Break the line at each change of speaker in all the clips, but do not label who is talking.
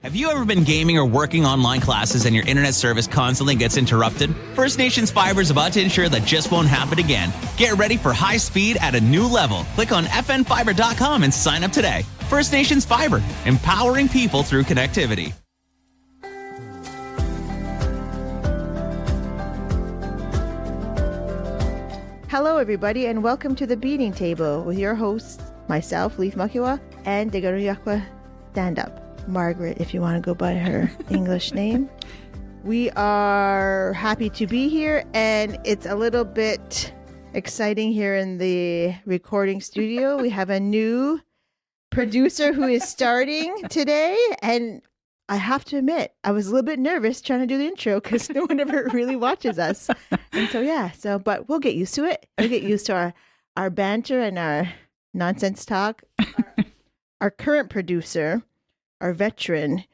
Have you ever been gaming or working online classes and your internet service constantly gets interrupted? First Nations Fiber is about to ensure that just won't happen again. Get ready for high speed at a new level. Click on fnfiber.com and sign up today. First Nations Fiber, empowering people through connectivity.
Hello, everybody, and welcome to the Beading Table with your hosts, myself, Leith Makiwa, and Degaruyakwa Stand-Up. Margaret, if you want to go by her English name. We are happy to be here, and it's a little bit exciting here in the recording studio. We have a new producer who is starting today, and I have to admit, I was a little bit nervous trying to do the intro because no one ever really watches us. And but we'll get used to it. We'll get used to our banter and our nonsense talk. Our current producer, our veteran,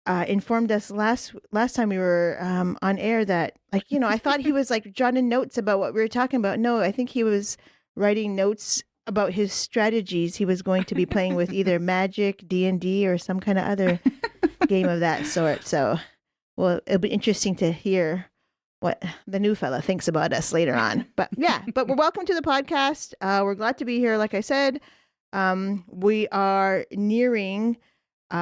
informed us last time we were on air that, I thought he was jotting notes about what we were talking about. No, I think he was writing notes about his strategies he was going to be playing with either Magic, D&D, or some kind of other game of that sort. So, well, it'll be interesting to hear what the new fella thinks about us later on. But we're welcome to the podcast. We're glad to be here. Like I said, we are nearing...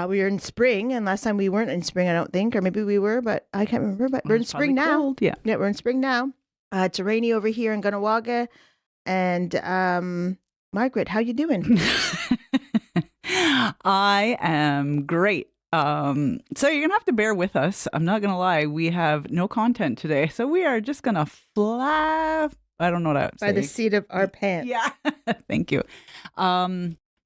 we are in spring, and last time we weren't in spring, I don't think, or maybe we were, but I can't remember. But we're in spring now.
Cold, yeah,
we're in spring now. It's rainy over here in Gunawaga, and Margaret, how you doing?
I am great. So you're gonna have to bear with us. I'm not gonna lie, we have no content today, so we are just gonna fly. I don't know what I would say.
By the seat of our pants.
Yeah, thank you.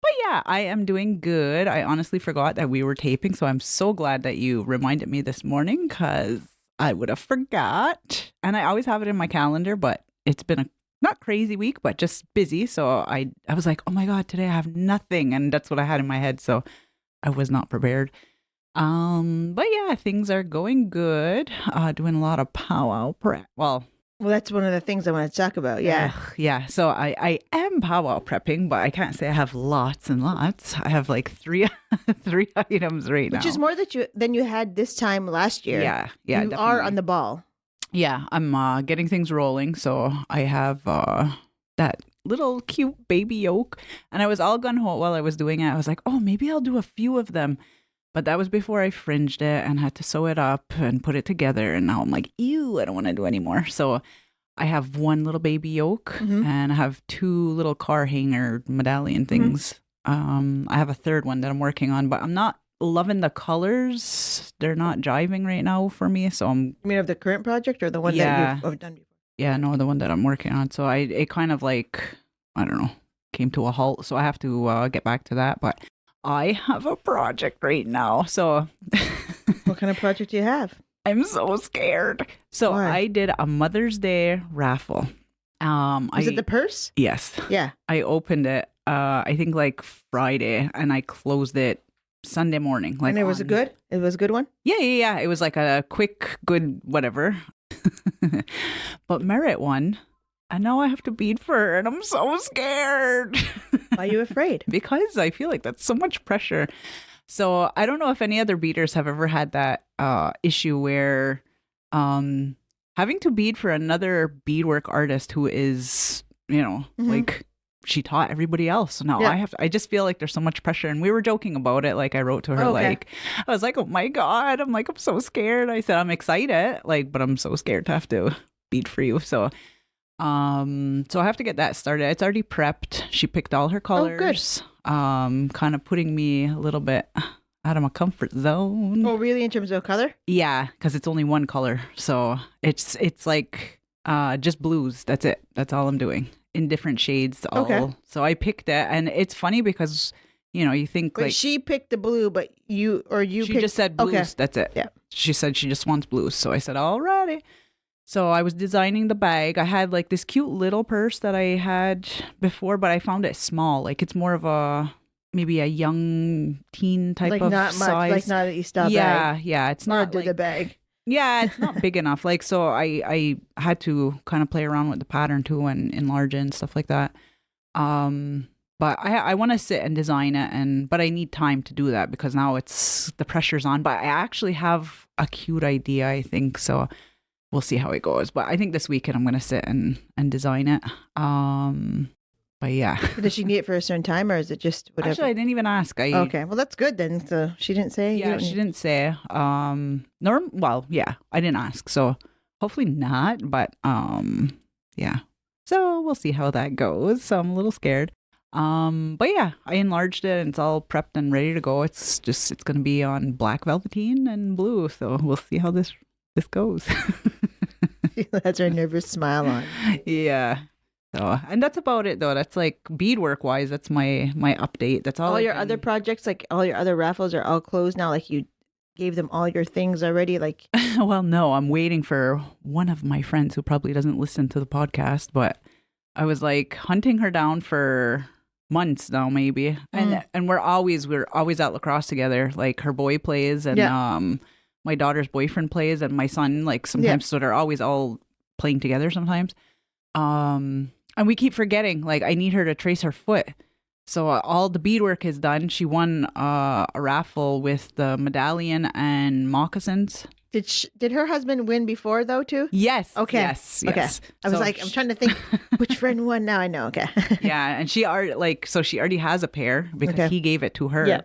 But yeah, I am doing good. I honestly forgot that we were taping, so I'm so glad that you reminded me this morning because I would have forgot. And I always have it in my calendar, but it's been a not crazy week, but just busy. So I was like, oh my God, today I have nothing. And that's what I had in my head. So I was not prepared. But yeah, things are going good. Doing a lot of powwow prep. Well,
that's one of the things I want to talk about. Yeah.
Yeah. So I am powwow prepping, but I can't say I have lots and lots. I have like three items right now.
Which is more than you had this time last year.
Yeah.
You
definitely
are on the ball.
Yeah. I'm getting things rolling. So I have that little cute baby yolk. And I was all gung-ho while I was doing it. I was like, oh, maybe I'll do a few of them. But that was before I fringed it and had to sew it up and put it together. And now I'm like, ew, I don't want to do anymore. So I have one little baby yoke and I have two little car hanger medallion things. I have a third one that I'm working on, but I'm not loving the colors. They're not jiving right now for me. So
You mean of the current project or the one that you've done before?
Yeah, no, the one that I'm working on. So it kind of I don't know, came to a halt. So I have to get back to that. But I have a project right now. So
what kind of project do you have?
I'm so scared. So
Why?
I did a Mother's Day raffle.
Was it the purse?
Yes.
Yeah.
I opened it, I think Friday, and I closed it Sunday morning.
And it was good? It was a good one?
Yeah. It was like a quick, good, whatever. But Merit won. And now I have to bead for her, and I'm so scared.
Why are you afraid?
Because I feel like that's so much pressure. So I don't know if any other beaders have ever had that issue where having to bead for another beadwork artist who is, she taught everybody else. So now I just feel like there's so much pressure. And we were joking about it. I wrote to her, I was like, oh my God. I'm so scared. I said, I'm excited, but I'm so scared to have to bead for you. So I have to get that started. It's already prepped. She picked all her colors.
Oh, good.
Kind of putting me a little bit out of my comfort zone.
Oh, really? In terms of color?
Yeah, because it's only one color. So it's just blues. That's it. That's all I'm doing in different shades.
Okay.
So I picked it, and it's funny because you think
she picked the blue, but you
She just said blues.
Okay.
That's it.
Yeah.
She said she just wants blues. So I said, alrighty. So I was designing the bag. I had this cute little purse that I had before, but I found it small. It's more of maybe a young teen type of
not
size.
Much, not an Easter bag.
Yeah. It's not
the bag.
Yeah, it's not big enough. So I had to kind of play around with the pattern too and enlarge it and stuff like that. But I want to sit and design it, but I need time to do that because now the pressure's on. But I actually have a cute idea, I think. So we'll see how it goes. But I think this weekend I'm going to sit and design it. But yeah.
Does she need it for a certain time, or is it just whatever?
Actually, I didn't even ask.
Okay, well that's good then. So she didn't say.
Yeah, she didn't say. Well, yeah, I didn't ask. So hopefully not. But yeah. So we'll see how that goes. So I'm a little scared. But yeah, I enlarged it and it's all prepped and ready to go. It's going to be on black velveteen and blue. So we'll see how this goes.
That's her nervous smile on.
Yeah. So, and that's about it though. That's like beadwork wise. That's my update. That's all.
All your other projects, like all your other raffles, are all closed now. Like you gave them all your things already. Like,
well, no, I'm waiting for one of my friends who probably doesn't listen to the podcast, but I was like hunting her down for months now, maybe. And we're always at lacrosse together. Like her boy plays, and my daughter's boyfriend plays, and my son like sometimes. So they're always all playing together sometimes. And we keep forgetting, like, I need her to trace her foot. So all the beadwork is done. She won a raffle with the medallion and moccasins.
Did her husband win before though too?
Yes.
Okay.
Yes.
Okay. I was I'm trying to think which friend won now. I know. Okay.
Yeah, and she already has a pair because he gave it to her.
Yeah.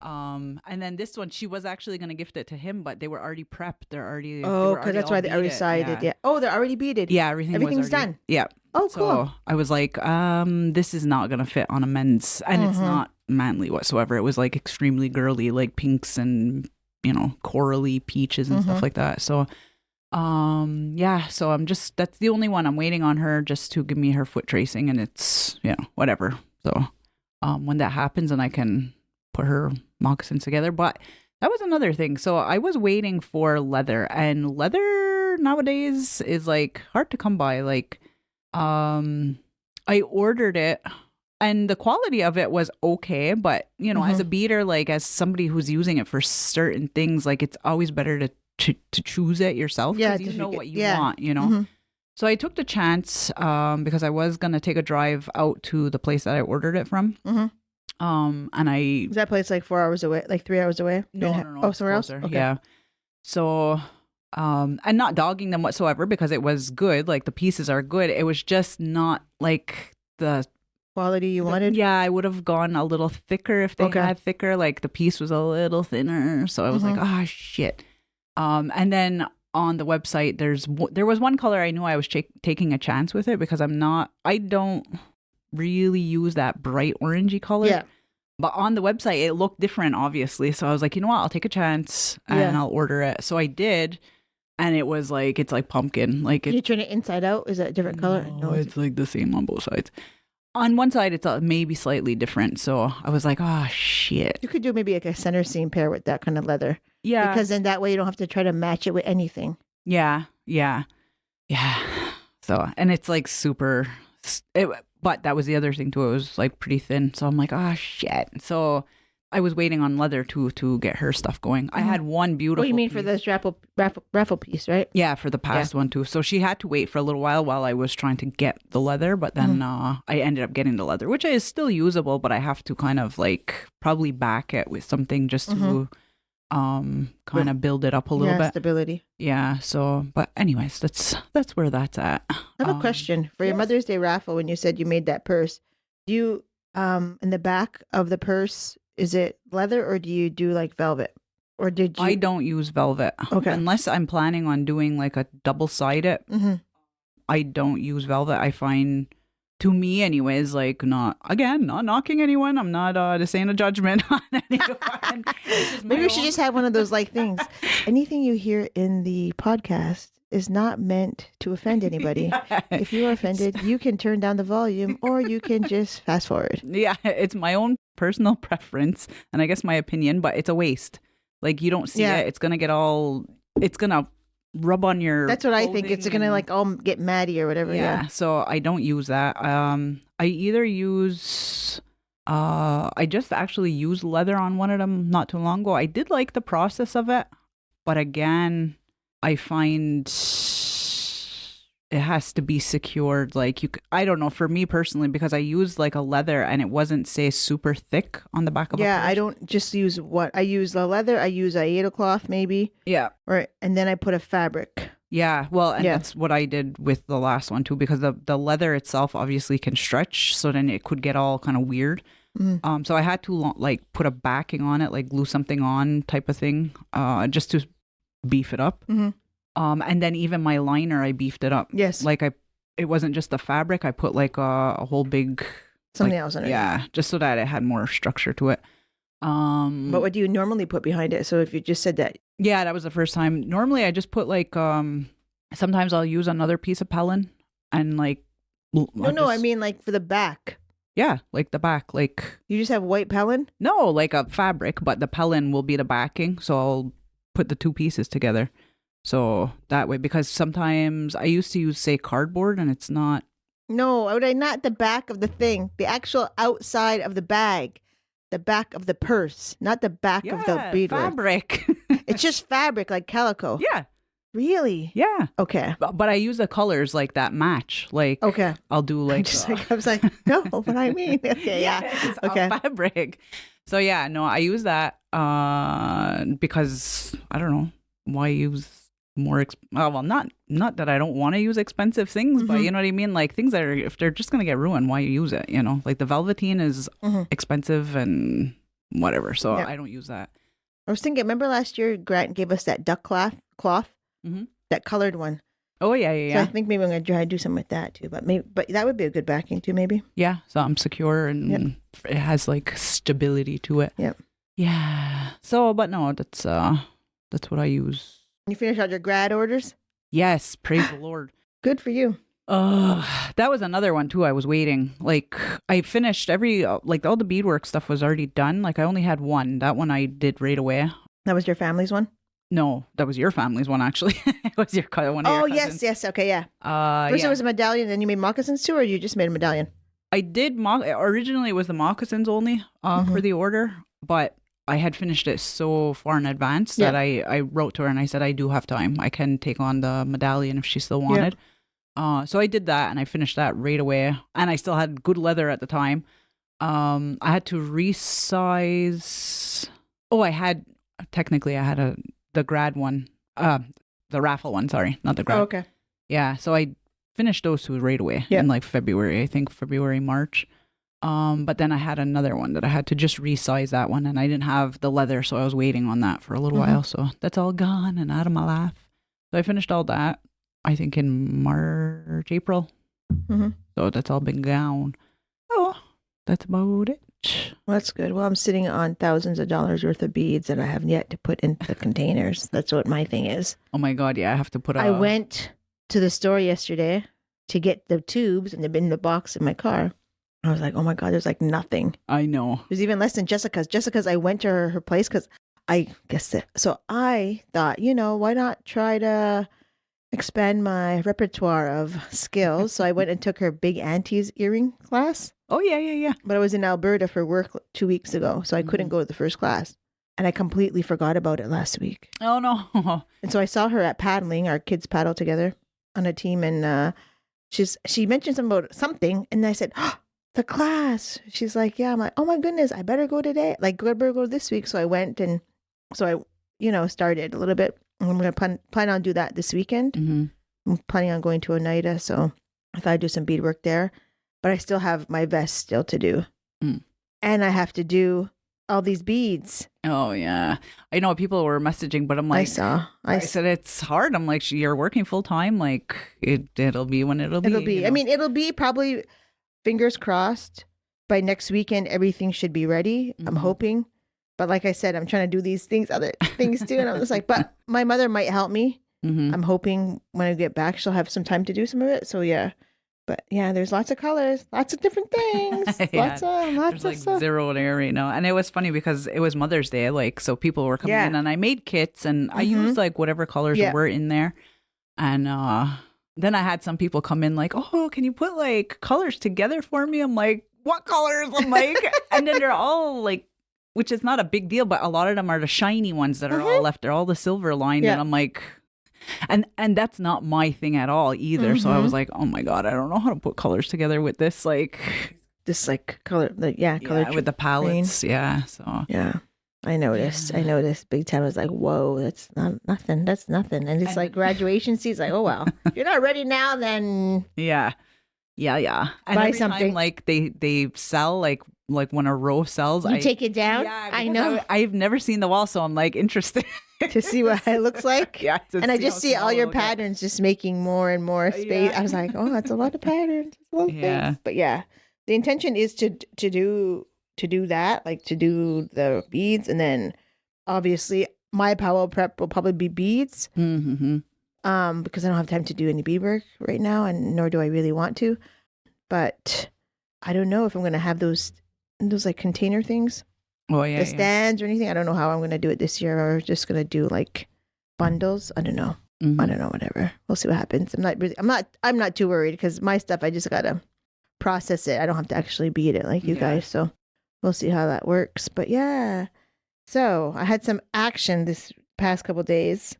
And then this one, she was actually going to gift it to him, but they were already prepped.
Because that's why they already decided. Yeah. Oh, they're already beaded.
Yeah, everything's
done.
Yeah.
Oh, cool.
So I was like, this is not going to fit on a men's, and it's not manly whatsoever. It was like extremely girly, like pinks and, corally peaches and stuff like that. So, so that's the only one I'm waiting on her just to give me her foot tracing, and it's, whatever. So, when that happens and I can put her moccasins together, but that was another thing. So I was waiting for leather, and leather nowadays is like hard to come by. Like, I ordered it and the quality of it was okay, but as a beater, like as somebody who's using it for certain things, like it's always better to choose it yourself because you know what you want, So I took the chance because I was going to take a drive out to the place that I ordered it from. And
Is that place like 4 hours away, like 3 hours away?
No.
Oh, somewhere else? Okay.
Yeah. So, and not dogging them whatsoever because it was good. Like the pieces are good. It was just not like the
quality you wanted.
Yeah, I would have gone a little thicker if they had thicker. Like the piece was a little thinner. So I was like, oh shit. And then on the website, there was one color I knew I was taking a chance with it because I don't really use that bright orangey color. Yeah. But on the website, it looked different, obviously. So I was like, you know what? I'll take a chance and I'll order it. So I did. And it was like, it's like pumpkin. Like
Can you turn it inside out? Is that a different color?
No, it's like the same on both sides. On one side, it's maybe slightly different. So I was like, oh, shit.
You could do maybe like a center seam pair with that kind of leather.
Yeah.
Because then that way you don't have to try to match it with anything.
Yeah. So, and it's like super... But that was the other thing too. It was like pretty thin. So I'm like, oh shit. So I was waiting on leather to get her stuff going. I had one beautiful.
What do you mean for this raffle piece, right?
Yeah, for the past one too. So she had to wait for a little while I was trying to get the leather. But then I ended up getting the leather, which is still usable, but I have to kind of like probably back it with something just to kind of build it up a little bit.
Stability.
Yeah. So, but anyways, that's where that's at.
I have a question for your Mother's Day raffle. When you said you made that purse, do you in the back of the purse, is it leather or do you do like velvet? Or did you?
I don't use velvet. Okay. Unless I'm planning on doing like a double-sided. I don't use velvet. I find, to me anyways, like not knocking anyone. I'm not this ain't a judgment on anyone.
Maybe we should just have one of those like things. Anything you hear in the podcast is not meant to offend anybody. If you are offended, you can turn down the volume or you can just fast forward.
Yeah, it's my own personal preference and I guess my opinion, but it's a waste. Like you don't see it. It's going to it's going to rub on your
That's what I think. It's going to like all get matty or whatever. Yeah.
So I don't use that. I either use I just actually used leather on one of them not too long ago. I did like the process of it, but again, I find it has to be secured. Like I don't know, for me personally, because I used like a leather and it wasn't, say, super thick on the back of a
Yeah,
purse.
I don't just use what I use the leather. I use a Aida cloth maybe,
Yeah.
and then I put a fabric.
Yeah, well, and
Yeah.
that's what I did with the last one too, because the leather itself obviously can stretch, so then it could get all kind of weird. So I had to like put a backing on it, like glue something on type of thing, just to beef it up. And then even my liner, I beefed it up.
Yes.
Like it wasn't just the fabric. I put like a whole big
Something else in it.
Yeah, just so that it had more structure to it.
But what do you normally put behind it? So if you just said that.
Yeah, that was the first time. Normally, I just put like sometimes I'll use another piece of pellin and like.
I mean like for the back.
Yeah, like the back, like.
You just have white pellin?
No, like a fabric, but the pellin will be the backing. So I'll put the two pieces together. So that way, because sometimes I used to use, say, cardboard and it's not.
No, not the back of the thing, the actual outside of the bag, the back of the purse, not the back of the beadwork.
Fabric.
It's just fabric like calico.
Yeah.
Really?
Yeah.
Okay.
But I use the colors like that match. Like,
okay.
I'll do like.
I was like, no, what I mean. Okay, yeah.
It's
okay.
fabric. So yeah, no, I use that because I don't know why use more. Well, not that I don't want to use expensive things, but you know what I mean. Like things that are, if they're just gonna get ruined, why use it? You know, like the velveteen is expensive and whatever. So I don't use that.
I was thinking. Remember last year, Grant gave us that duck cloth, that colored one.
Oh yeah.
So I think maybe I'm gonna try to do something with that too. But that would be a good backing too. Maybe.
Yeah, so I'm secure and it has like stability to it.
Yep.
Yeah. So, but no, that's what I use.
You finish all your grad orders?
Yes, praise the Lord.
Good for you.
That was another one too. I was waiting. Like I finished like all the beadwork stuff was already done. Like I only had one. That one I did right away.
That was your family's one?
No, that was your family's one actually. It was one of your cousins.
yes. Okay, yeah. First it was a medallion, then you made moccasins too, or you just made a medallion?
I did originally it was the moccasins only for the order, but I had finished it so far in advance that I wrote to her and I said I do have time. I can take on the medallion if she still wanted. So I did that and I finished that right away. And I still had good leather at the time. I had to resize. Oh, I had the grad one, the raffle one. Sorry, not the grad.
Oh, okay.
Yeah, so I finished those two right away in like February. I think February, March. But then I had another one that I had to just resize that one, and I didn't have the leather, so I was waiting on that for a little while. So that's all gone and out of my life. So I finished all that, I think in March, April. So that's all been gone. Oh, that's about it.
Well, that's good. Well, I'm sitting on thousands of dollars worth of beads that I have yet to put into the containers. That's what my thing is.
Oh my God, yeah, I have to put
I went to the store yesterday to get the tubes, and they've been in the box in my car. I was like, oh my God, there's like nothing.
I know.
There's even less than Jessica's. I went to her place because I guessed it. So I thought, why not try to expand my repertoire of skills? So I went and took her big auntie's earring class.
Oh, yeah.
But I was in Alberta for work 2 weeks ago, so I couldn't go to the first class. And I completely forgot about it last week.
Oh, no.
And so I saw her at paddling. Our kids paddle together on a team. And she mentioned something about something. And I said, oh, the class. She's like, yeah. I'm like, oh my goodness, I better go today. Like, I better go this week. So I went and so I, started a little bit. I'm going to plan on do that this weekend. I'm planning on going to Oneida. So I thought I'd do some beadwork there. But I still have my vest still to do. And I have to do all these beads.
Oh, yeah. I know people were messaging, but I'm like, I said, it's hard. I'm like, you're working full time. Like, it'll be when it'll be.
It'll be. I mean, it'll be probably, fingers crossed, by next weekend, everything should be ready. I'm hoping. But like I said, I'm trying to do these other things too. And I'm just like, but my mother might help me. I'm hoping when I get back, she'll have some time to do some of it. So yeah. But yeah, there's lots of colors, lots of different things, lots of
like
stuff.
Zero there, And it was funny because it was Mother's Day, like, so people were coming in and I made kits and I used like whatever colors were in there. And then I had some people come in like, oh, can you put like colors together for me? I'm like, what colors? I'm like, and then they're all like, which is not a big deal, but a lot of them are the shiny ones that are all left. They're all the silver lined. And I'm like, And that's not my thing at all either. So I was like, oh my God, I don't know how to put colors together with this. Like
This like color, color
with the palettes. Yeah. So
Yeah. I noticed big time. I was like, whoa, that's nothing. That's nothing. And it's like graduation seats. Like, oh, well, if you're not ready now, then
yeah. And
buy
every
something.
time, like they sell like when a row sells,
you take it down.
Yeah,
I know.
I've never seen the wall, so I'm like interested
to see what it looks like.
Yeah.
And I just see all your patterns just making more and more space.
Yeah.
I was like, oh, that's a lot of patterns. That's a lot of things. But yeah, the intention is to do that, like to do the beads, and then obviously my power prep will probably be beads.
Mm-hmm.
Because I don't have time to do any beadwork right now, and nor do I really want to. But I don't know if I'm going to have those like container things, the stands or anything. I don't know how I'm going to do it this year, or just going to do like bundles. I don't know.
Mm-hmm.
I don't know. Whatever. We'll see what happens. I'm not too worried because my stuff, I just got to process it. I don't have to actually bead it like you guys. So we'll see how that works. But yeah. So I had some action this past couple days.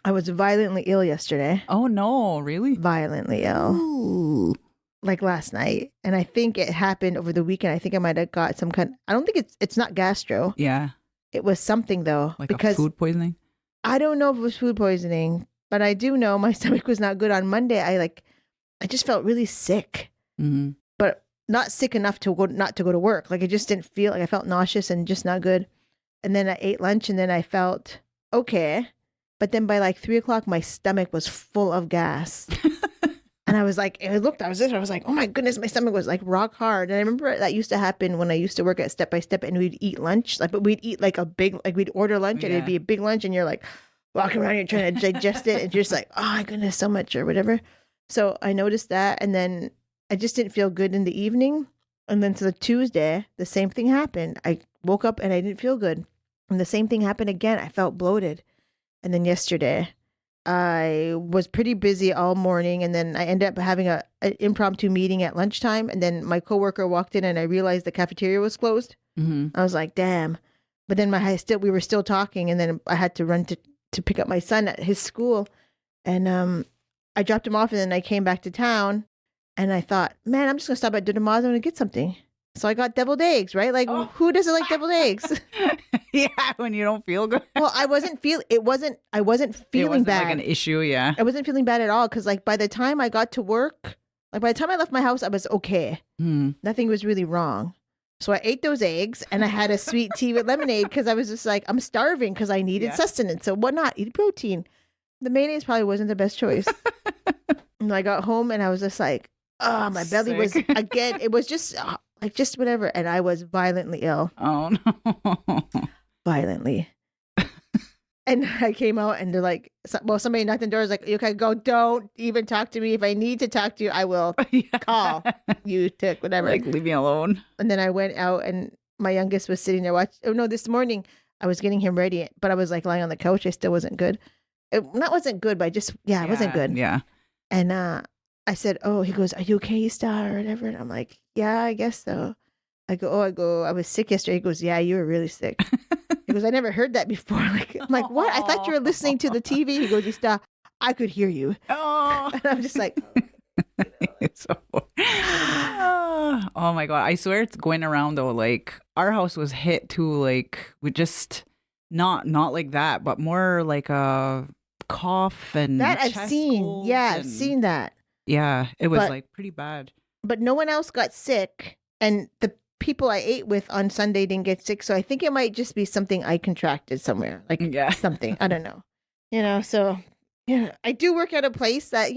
I was violently ill yesterday.
Oh no, really?
Violently ill.
Ooh.
Like last night. And I think it happened over the weekend. I think I might have got some kind. I don't think it's not gastro.
Yeah.
It was something though.
Like
because
a food poisoning?
I don't know if it was food poisoning, but I do know my stomach was not good on Monday. I just felt really sick.
Mm-hmm.
But not sick enough not to go to work. Like I just didn't feel like I felt nauseous and just not good. And then I ate lunch and then I felt okay. But then by like 3:00, my stomach was full of gas. And I was like, I was like, oh my goodness, my stomach was like rock hard. And I remember that used to happen when I used to work at Step by Step and we'd eat lunch. But we'd eat like we'd order lunch and it'd be a big lunch and you're like walking around, you're trying to digest it. And you're just like, oh my goodness, so much or whatever. So I noticed that. And then I just didn't feel good in the evening. And then so the Tuesday, the same thing happened. I woke up and I didn't feel good. And the same thing happened again. I felt bloated. And then yesterday, I was pretty busy all morning. And then I ended up having an impromptu meeting at lunchtime. And then my coworker walked in and I realized the cafeteria was closed.
Mm-hmm.
I was like, damn. But then we were still talking. And then I had to run to pick up my son at his school. And I dropped him off and then I came back to town. And I thought, man, I'm just going to stop at Dudamas and get something. So I got deviled eggs, right? Like, who doesn't like deviled eggs?
Yeah, when you don't feel good.
Well, I wasn't feeling bad.
Like an issue, yeah.
I wasn't feeling bad at all because, like, by the time I got to work, like by the time I left my house, I was okay. Nothing was really wrong. So I ate those eggs and I had a sweet tea with lemonade because I was just like, I'm starving because I needed sustenance. So what not? Eat protein. The mayonnaise probably wasn't the best choice. And I got home and I was just like, oh, my belly was again. It was just like just whatever, and I was violently ill.
Oh no,
violently. And I came out, and they're like, somebody knocked on the door. Was like, you can go. Don't even talk to me. If I need to talk to you, I will call you to whatever.
Like, leave me alone.
And then I went out, and my youngest was sitting there watching. Oh no, this morning I was getting him ready, but I was like lying on the couch. I still wasn't good. Wasn't good, but I wasn't good.
Yeah.
And I said, oh, he goes, are you okay, Star, or whatever? And I'm like, yeah, I guess so. I go, I was sick yesterday. He goes, yeah, you were really sick. He goes, I never heard that before. I'm like, what? I thought you were listening to the TV. He goes, Star, I could hear you. Oh. And I'm just like,
oh my God. I swear it's going around though. Like our house was hit too. Like we just not like that, but more like a cough and
that I've seen. Yeah, I've seen that.
Yeah, it was like pretty bad.
But no one else got sick. And the people I ate with on Sunday didn't get sick. So I think it might just be something I contracted somewhere. Like something. I don't know. So yeah, I do work at a place that,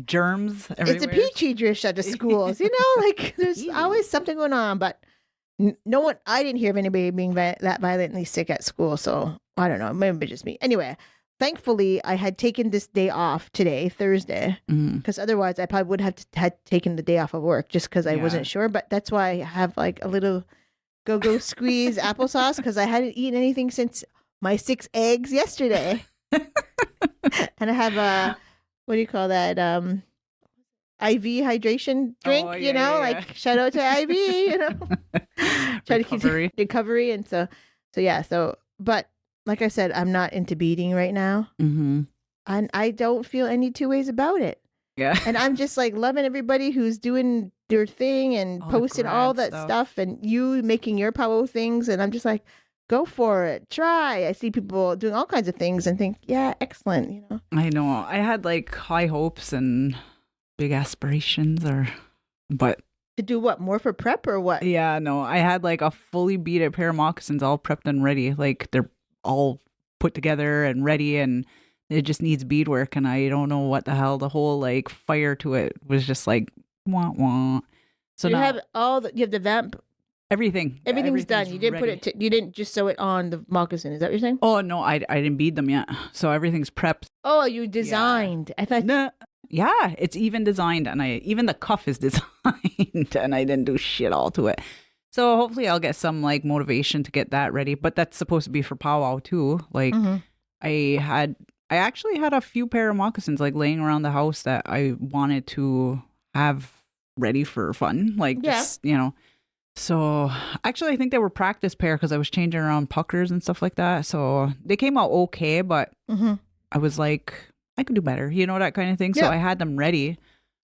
germs everywhere.
It's a petri dish at the schools, like there's always something going on. But I didn't hear of anybody being that violently sick at school. So I don't know. Maybe just me. Anyway. Thankfully, I had taken this day off today, Thursday, because otherwise I probably would have had taken the day off of work just because I wasn't sure. But that's why I have like a little go squeeze applesauce because I hadn't eaten anything since my 6 eggs yesterday. And I have a, what do you call that? IV hydration drink, like shout out to IV, try to keep recovery. And so, but like I said, I'm not into beading right now.
Mm-hmm.
And I don't feel any two ways about it.
Yeah.
And I'm just like loving everybody who's doing their thing and
All the
posting all
grad
that stuff and you making your power things. And I'm just like, go for it. Try. I see people doing all kinds of things and think, yeah, excellent. You know,
I know. I had like high hopes and big aspirations, but
to do what? More for prep or what?
yeah, no. I had like a fully beaded pair of moccasins all prepped and ready. Like they're all put together and ready, and it just needs beadwork. And I don't know what the hell. The whole like fire to it was just like wah wah. So
you
now
have you have the vamp.
Everything's
done. You didn't
ready.
put it. You didn't just sew it on the moccasin. Is that what you're saying?
Oh no, I didn't bead them yet. So everything's prepped.
Oh, you designed. I thought.
Nah. Yeah, it's even designed, and even the cuff is designed, and I didn't do shit all to it. So hopefully I'll get some like motivation to get that ready. But that's supposed to be for powwow too. Like I actually had a few pair of moccasins like laying around the house that I wanted to have ready for fun. Like just, you know. So actually I think they were practice pair because I was changing around puckers and stuff like that. So they came out okay, but I was like, I could do better, you know, that kind of thing. So I had them ready.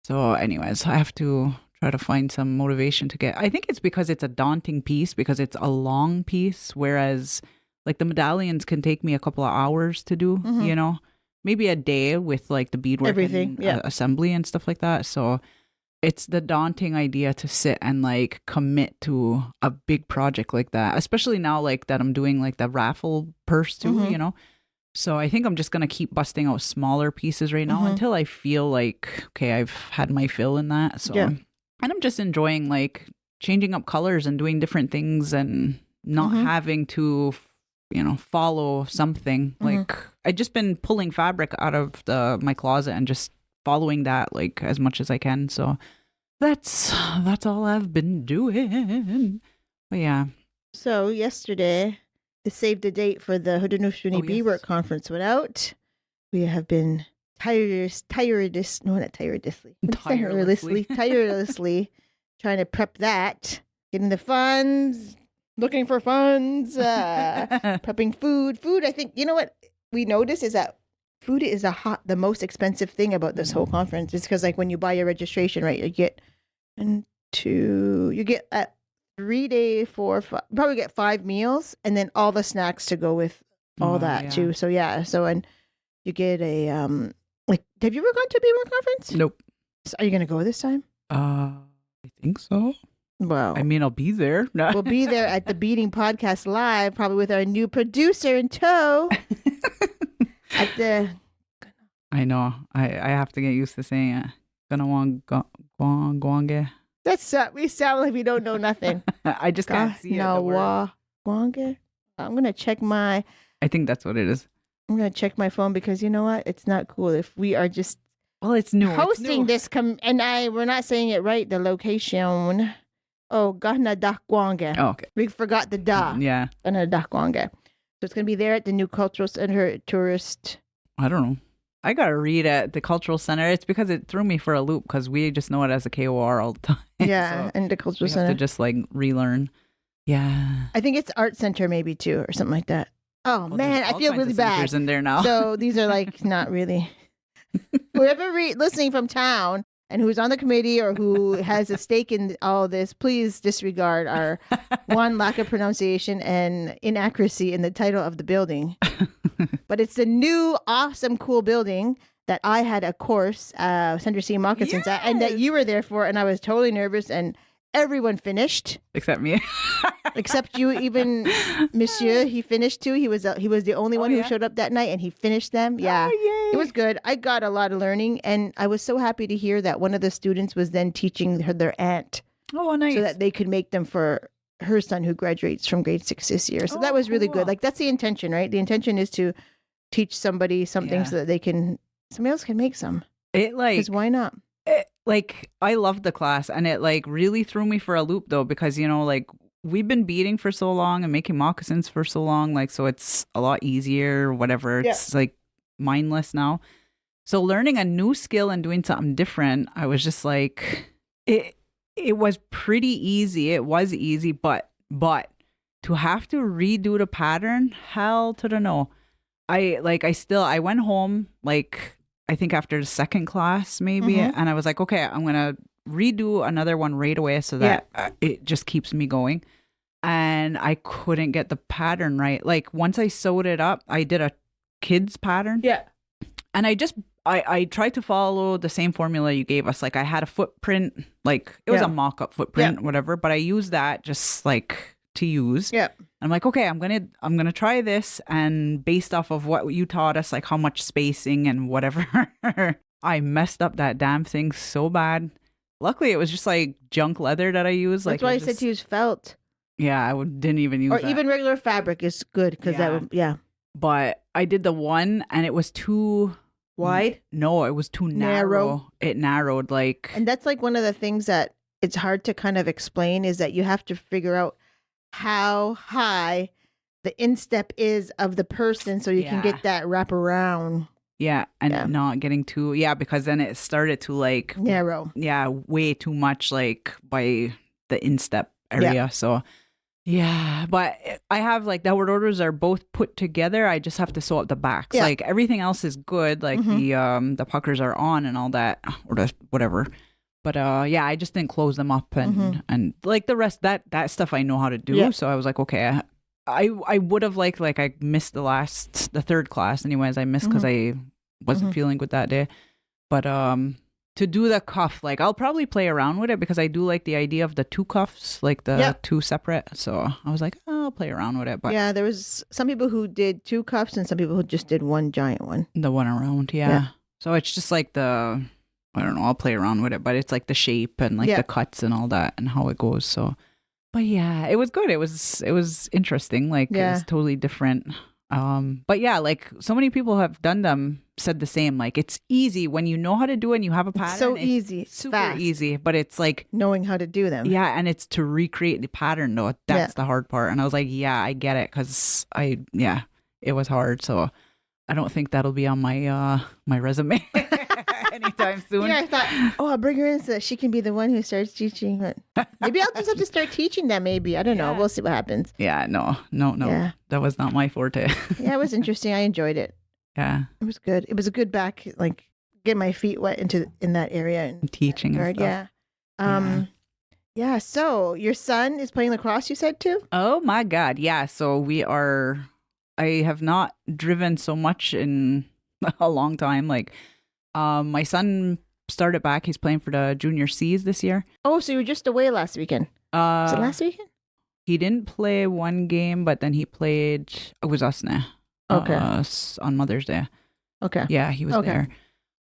So anyways, I have to try to find some motivation to get. I think it's because it's a daunting piece because it's a long piece, whereas like the medallions can take me a couple of hours to do, you know, maybe a day with like the beadwork and assembly and stuff like that. So it's the daunting idea to sit and like commit to a big project like that, especially now like that I'm doing like the raffle purse too, you know. So I think I'm just going to keep busting out smaller pieces right now until I feel like, okay, I've had my fill in that. So, and I'm just enjoying like changing up colors and doing different things and not having to, you know, follow something. Like I just been pulling fabric out of my closet and just following that like as much as I can. So that's all I've been doing. But yeah.
So yesterday, to save the date for the Haudenosaunee Beadwork Conference went out. We have been tirelessly trying to prep that, getting the funds, looking for funds, prepping food. Food, I think, you know what we noticed is that food is the most expensive thing about this whole conference. It's because like when you buy your registration, right, you get a 3 day probably get 5 meals and then all the snacks to go with all that too. So and you get a like, have you ever gone to a Beadwork conference?
Nope.
So are you gonna go this time?
I think so.
Well,
I mean, I'll be there.
We'll be there at the Beading Podcast Live, probably with our new producer in tow. At the,
I know. I have to get used to saying it. Gwange.
That's we sound like we don't know nothing.
I just can't see it.
Gwange. I'm gonna check
I think that's what it is.
I'm gonna check my phone because you know what? It's not cool if we are just
it's new
hosting this. We're not saying it right. The location. Oh, Gahna Gwange.
Oh, okay.
We forgot the da.
Yeah.
Gahna Gwange. So it's going to be there at the new Cultural Center tourist.
I don't know. I got to read at the Cultural Center. It's because it threw me for a loop because we just know it as a KOR all the time.
Yeah,
so
and the Cultural
Center.
Center.
Have to just like relearn. Yeah.
I think it's Art Center maybe too or something like that. Oh, man, I feel really bad.
In there now.
So these are like not really. Whoever listening from town and who's on the committee or who has a stake in all this, please disregard our lack of pronunciation and inaccuracy in the title of the building. But it's a new, awesome, cool building that I had a course, Center C Moccasins at, and that you were there for, and I was totally nervous, and everyone finished.
Except me.
Except you, even Monsieur, he finished too. He was the only one who showed up that night, and he finished them. Yeah. It was good. I got a lot of learning, and I was so happy to hear that one of the students was then teaching their aunt.
Oh, nice.
So that they could make them for her son who graduates from grade 6 this year. So that was really good. Like, that's the intention, right? The intention is to teach somebody something so that somebody else can make some. Because why not?
I loved the class, and it like really threw me for a loop though, because, you know, like we've been beading for so long and making moccasins for so long, like, so it's a lot easier, whatever. It's like mindless now. So learning a new skill and doing something different, I was just like, it was pretty easy. It was easy, but to have to redo the pattern, hell to the no. I went home like I think after the second class maybe, and I was like, okay, I'm gonna redo another one right away so that it just keeps me going. And I couldn't get the pattern right. Like once I sewed it up, I did a kids pattern.
Yeah.
And I tried to follow the same formula you gave us. Like I had a footprint, like it was a mock-up footprint, whatever, but I used that just like to use.
Yeah.
I'm like, okay, I'm gonna try this, and based off of what you taught us, like how much spacing and whatever, I messed up that damn thing so bad. Luckily, it was just like junk leather that I used.
That's why I said to use felt.
Yeah, didn't even use
or
that.
even regular fabric is good because that would
But I did the one, and it was too
wide.
No, it was too narrow. It narrowed like,
and that's like one of the things that it's hard to kind of explain is that you have to figure out how high the instep is of the person so you can get that wrap around.
Yeah, and not getting too because then it started to like
narrow.
Yeah, way too much like by the instep area.
Yeah.
So yeah, but I have like the outward orders are both put together. I just have to sew up the backs.
Yeah.
Like everything else is good. Like the puckers are on and all that, or the whatever. But I just didn't close them up and like the rest that stuff I know how to do.
Yeah.
So I was like, okay, I would have liked like I missed the third class anyways. I missed because I wasn't feeling good that day. But to do the cuff, like I'll probably play around with it because I do like the idea of the two cuffs, like the two separate. So I was like, oh, I'll play around with it. But
yeah, there was some people who did two cuffs and some people who just did one giant one.
The one around, yeah. So it's just like I don't know, I'll play around with it, but it's like the shape and like the cuts and all that and how it goes. So, but yeah, it was good. It was interesting. Like it was totally different. But yeah, like so many people have done them, said the same. Like it's easy when you know how to do it and you have a pattern.
It's so easy,
super
fast.
easy. But it's like
knowing how to do them.
Yeah, and it's to recreate the pattern though. That's the hard part. And I was like, yeah, I get it because it was hard. So I don't think that'll be on my my resume anytime soon.
Yeah, I thought, I'll bring her in so that she can be the one who starts teaching. Maybe I'll just have to start teaching them. Maybe I don't know. We'll see what happens.
Yeah, no,
Yeah.
That was not my forte.
Yeah, it was interesting. I enjoyed it.
Yeah,
it was good. It was a good back, like get my feet wet in that area and
teaching and stuff.
Yeah. So your son is playing lacrosse, you said too?
Oh my God, yeah. So I have not driven so much in a long time. Like, my son started back. He's playing for the junior C's this year.
Oh, so you were just away last weekend? Was it last weekend?
He didn't play one game, but then he played. It was us now.
Okay.
On Mother's Day.
Okay.
Yeah, he was there.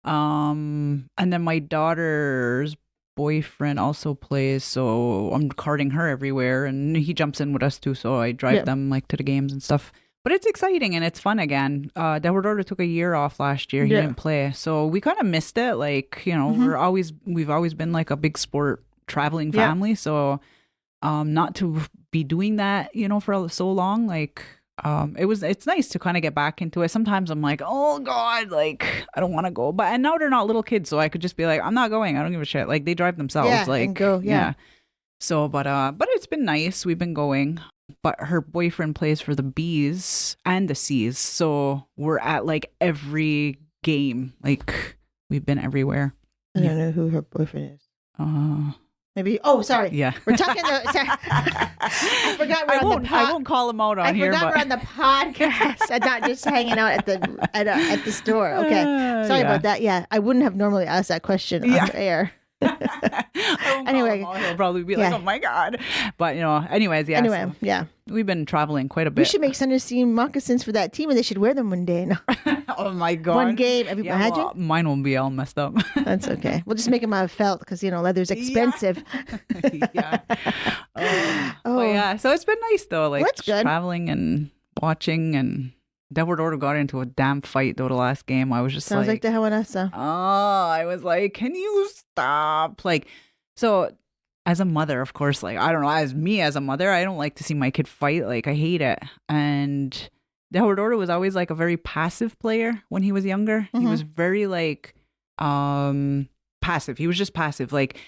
And then my daughter's boyfriend also plays, so I'm carting her everywhere, and he jumps in with us too. So I drive them like to the games and stuff. But it's exciting and it's fun again. Daughter took a year off last year. He didn't play, so we kind of missed it. Like we've always been like a big sport traveling family. So not to be doing that, for so long, like. It's nice to kind of get back into it. Sometimes I'm like, oh God, like I don't want to go, and now they're not little kids, so I could just be like, I'm not going. I don't give a shit. Like they drive themselves, like
and go, yeah.
So, but it's been nice. We've been going, but her boyfriend plays for the B's and the C's, so we're at like every game. Like we've been everywhere.
I don't know who her boyfriend is. Maybe. Oh, sorry.
Yeah,
we're talking. Sorry. I forgot.
I won't call him out on here.
I forgot we're on the podcast and not just hanging out at the store. Okay, sorry about that. Yeah, I wouldn't have normally asked that question on the air. Anyway,
he'll probably be like, "Oh my God," but anyways, yeah.
Anyway,
so we've been traveling quite a bit.
We should make Sunday Steam moccasins for that team, and they should wear them one day. No.
Oh my God!
One game. Have you imagine?
Well, mine won't be all messed up.
That's okay. We'll just make them out of felt because leather's expensive.
Yeah. Yeah. So it's been nice though. Like
that's good.
Traveling and watching and. Delaware got into a damn fight though the last game. I was just
sounds like the Hawanasa.
I was like, can you stop? Like, so as a mother, of course, like I don't know, as a mother, I don't like to see my kid fight. Like I hate it. And Delaware was always like a very passive player when he was younger. He was very like passive. He was just passive. Like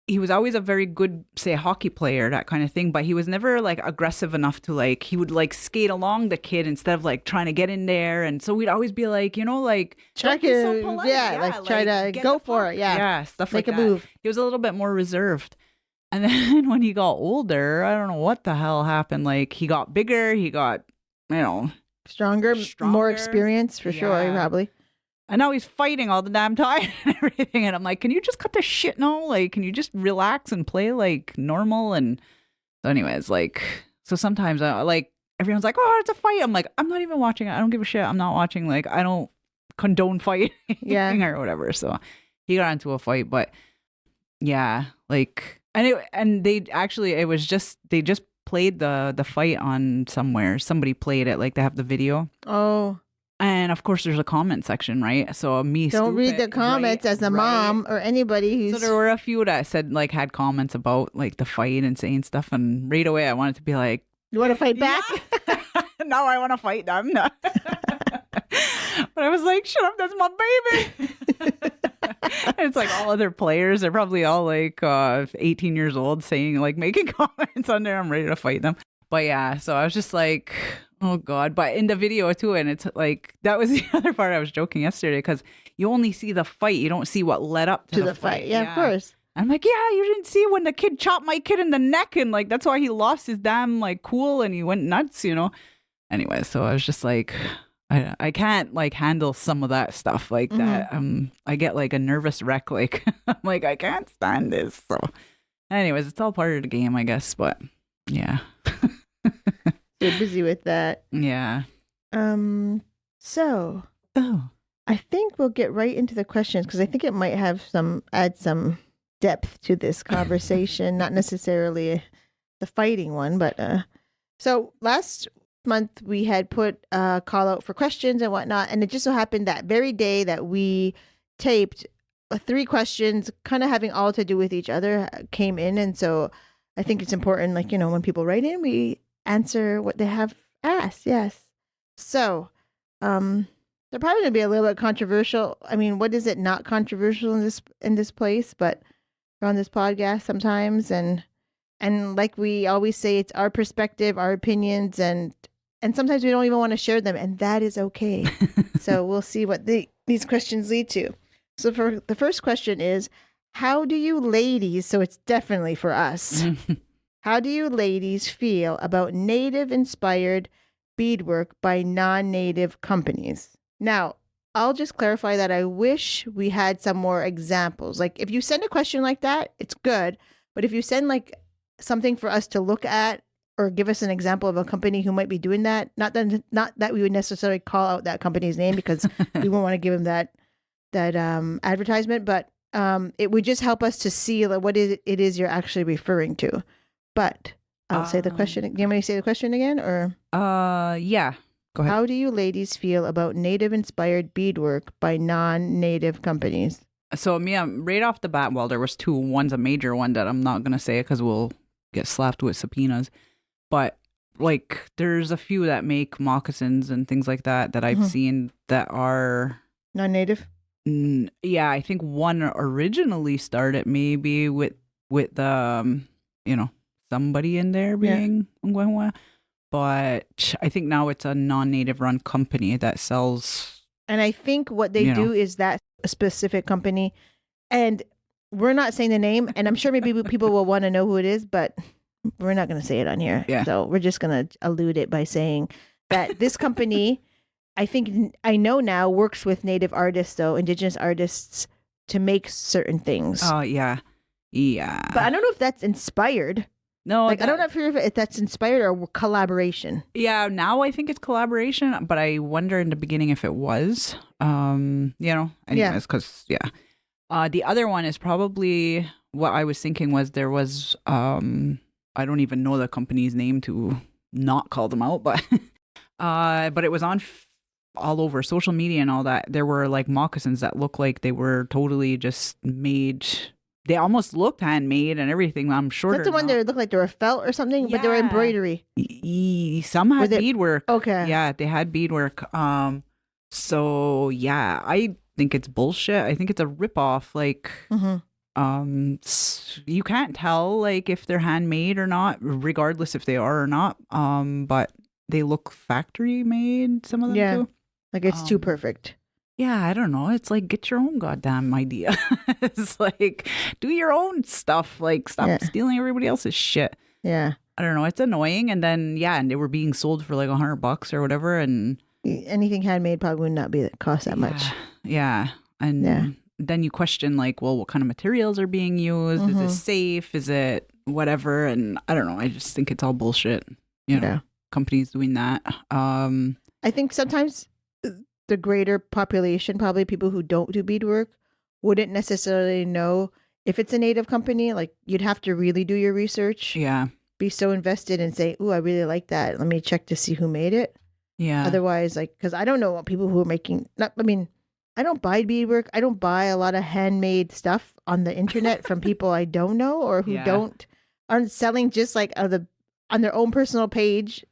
he was always a very good, say, hockey player, that kind of thing. But he was never like aggressive enough to like, he would like skate along the kid instead of like trying to get in there. And so we'd always be like, you know, like,
Try
don't be
to,
so polite.
like try to
get
go
the
for
puck.
it. Yeah.
Yeah, stuff
Make
like
a
that.
move.
He was a little bit more reserved. And then when he got older, I don't know what the hell happened. Like he got bigger, he got, you know,
Stronger, more
Stronger.
experience for sure,
Yeah.
probably.
and now he's fighting all the damn time and everything. And I'm like, can you just cut the shit now? Like, can you just relax and play like normal? And so anyways, like, so sometimes I like, everyone's like, oh, it's a fight. I'm like, I'm not even watching it. I don't give a shit. I'm not watching. Like, I don't condone fighting
Yeah.
or whatever. So he got into a fight, but yeah, like, and they actually, it was just, they just played the fight on somewhere. Somebody played it, like they have the video.
Oh,
And of course, there's a comment section, right? So me,
don't read the
stupid,
comments
right,
as a
right.
mom or anybody who's.
So there were a few that said like had comments about like the fight and saying stuff, and right away I wanted to be like,
You want to fight back?
yeah. Now I want to fight them. But I was like, shut up, that's my baby. And it's like all other players, they're probably all like 18 years old saying like making comments on there. I'm ready to fight them. But yeah, so I was just like, oh God. But in the video too, and it's like, that was the other part I was joking yesterday, because you only see the fight. You don't see what led up
To the fight. Yeah, of course.
I'm like, yeah, you didn't see when the kid chopped my kid in the neck, and like that's why he lost his damn like cool and he went nuts, you know. Anyway, so I was just like, I can't like handle some of that stuff like that. I get like a nervous wreck. Like I'm like, I can't stand this. So, anyways, it's all part of the game, I guess. But yeah,
You're busy with that.
yeah.
So
Oh,
I think we'll get right into the questions, because I think it might have add some depth to this conversation. Not necessarily the fighting one, but so last month we had put a call out for questions and whatnot, and it just so happened that very day that we taped, 3 questions kind of having all to do with each other came in. And so I think it's important, like, you know, when people write in, we answer what they have asked. Yes. So they're probably gonna be a little bit controversial. I mean, what is it not controversial in this place, but on this podcast sometimes, and like we always say, it's our perspective, our opinions, and sometimes we don't even want to share them, and that is okay. So we'll see what these questions lead to. So for the first question is, how do you ladies, so it's definitely for us, how do you ladies feel about native-inspired beadwork by non-native companies? Now, I'll just clarify that I wish we had some more examples. Like, if you send a question like that, it's good. But if you send like something for us to look at, or give us an example of a company who might be doing that, not that we would necessarily call out that company's name, because we won't want to give them that advertisement, but it would just help us to see like, what it is you're actually referring to. But I'll say the question. Do you want me to say the question again, or?
Yeah. Go ahead.
How do you ladies feel about native-inspired beadwork by non-native companies?
So me, right off the bat, well, there was 2. One's a major one that I'm not gonna say because we'll get slapped with subpoenas. But like, there's a few that make moccasins and things like that I've seen that are
Non-native.
Yeah, I think one originally started maybe with the you know, somebody in there being Ngwengwa. But I think now it's a non-native run company that sells.
And I think what they do is that a specific company, and we're not saying the name, and I'm sure maybe people will want to know who it is, but we're not going to say it on here.
Yeah.
So we're just going to allude it by saying that this company, I know now, works with native artists, though, indigenous artists, to make certain things.
Oh, yeah. Yeah.
But I don't know if that's inspired.
No,
Like, I don't know if that's inspired or collaboration.
Yeah, now I think it's collaboration, but I wonder in the beginning if it was. You know, anyways, because the other one is probably what I was thinking was there was I don't even know the company's name to not call them out, but it was on all over social media and all that. There were like moccasins that looked like they were totally just made. They almost looked handmade and everything. I'm sure
That's the one that looked like they were felt or something, but they were embroidery.
Some had beadwork.
Okay.
Yeah, they had beadwork. So yeah, I think it's bullshit. I think it's a ripoff. Like, You can't tell like if they're handmade or not, regardless if they are or not. But they look factory made, some of them
Yeah.
too.
Like it's too
Um,
perfect.
Yeah, I don't know. It's like get your own goddamn idea. It's like do your own stuff. Like stop
Yeah.
stealing everybody else's shit.
Yeah.
I don't know. It's annoying. And then and they were being sold for like $100 or whatever. And
Anything handmade probably would not be cost that much.
yeah. And
Yeah.
then you question like, well, what kind of materials are being used? Is it safe? Is it whatever? And I don't know. I just think it's all bullshit. You know,
Yeah.
companies doing that.
I think sometimes the greater population, probably people who don't do beadwork, wouldn't necessarily know if it's a native company. Like you'd have to really do your research,
Yeah.
be so invested and say, "Ooh, I really like that. Let me check to see who made it."
Yeah.
Otherwise, like, because I don't know what people who are making. Not, I mean, I don't buy beadwork. I don't buy a lot of handmade stuff on the internet from people I don't know or who
Yeah.
aren't selling just like on their own personal page.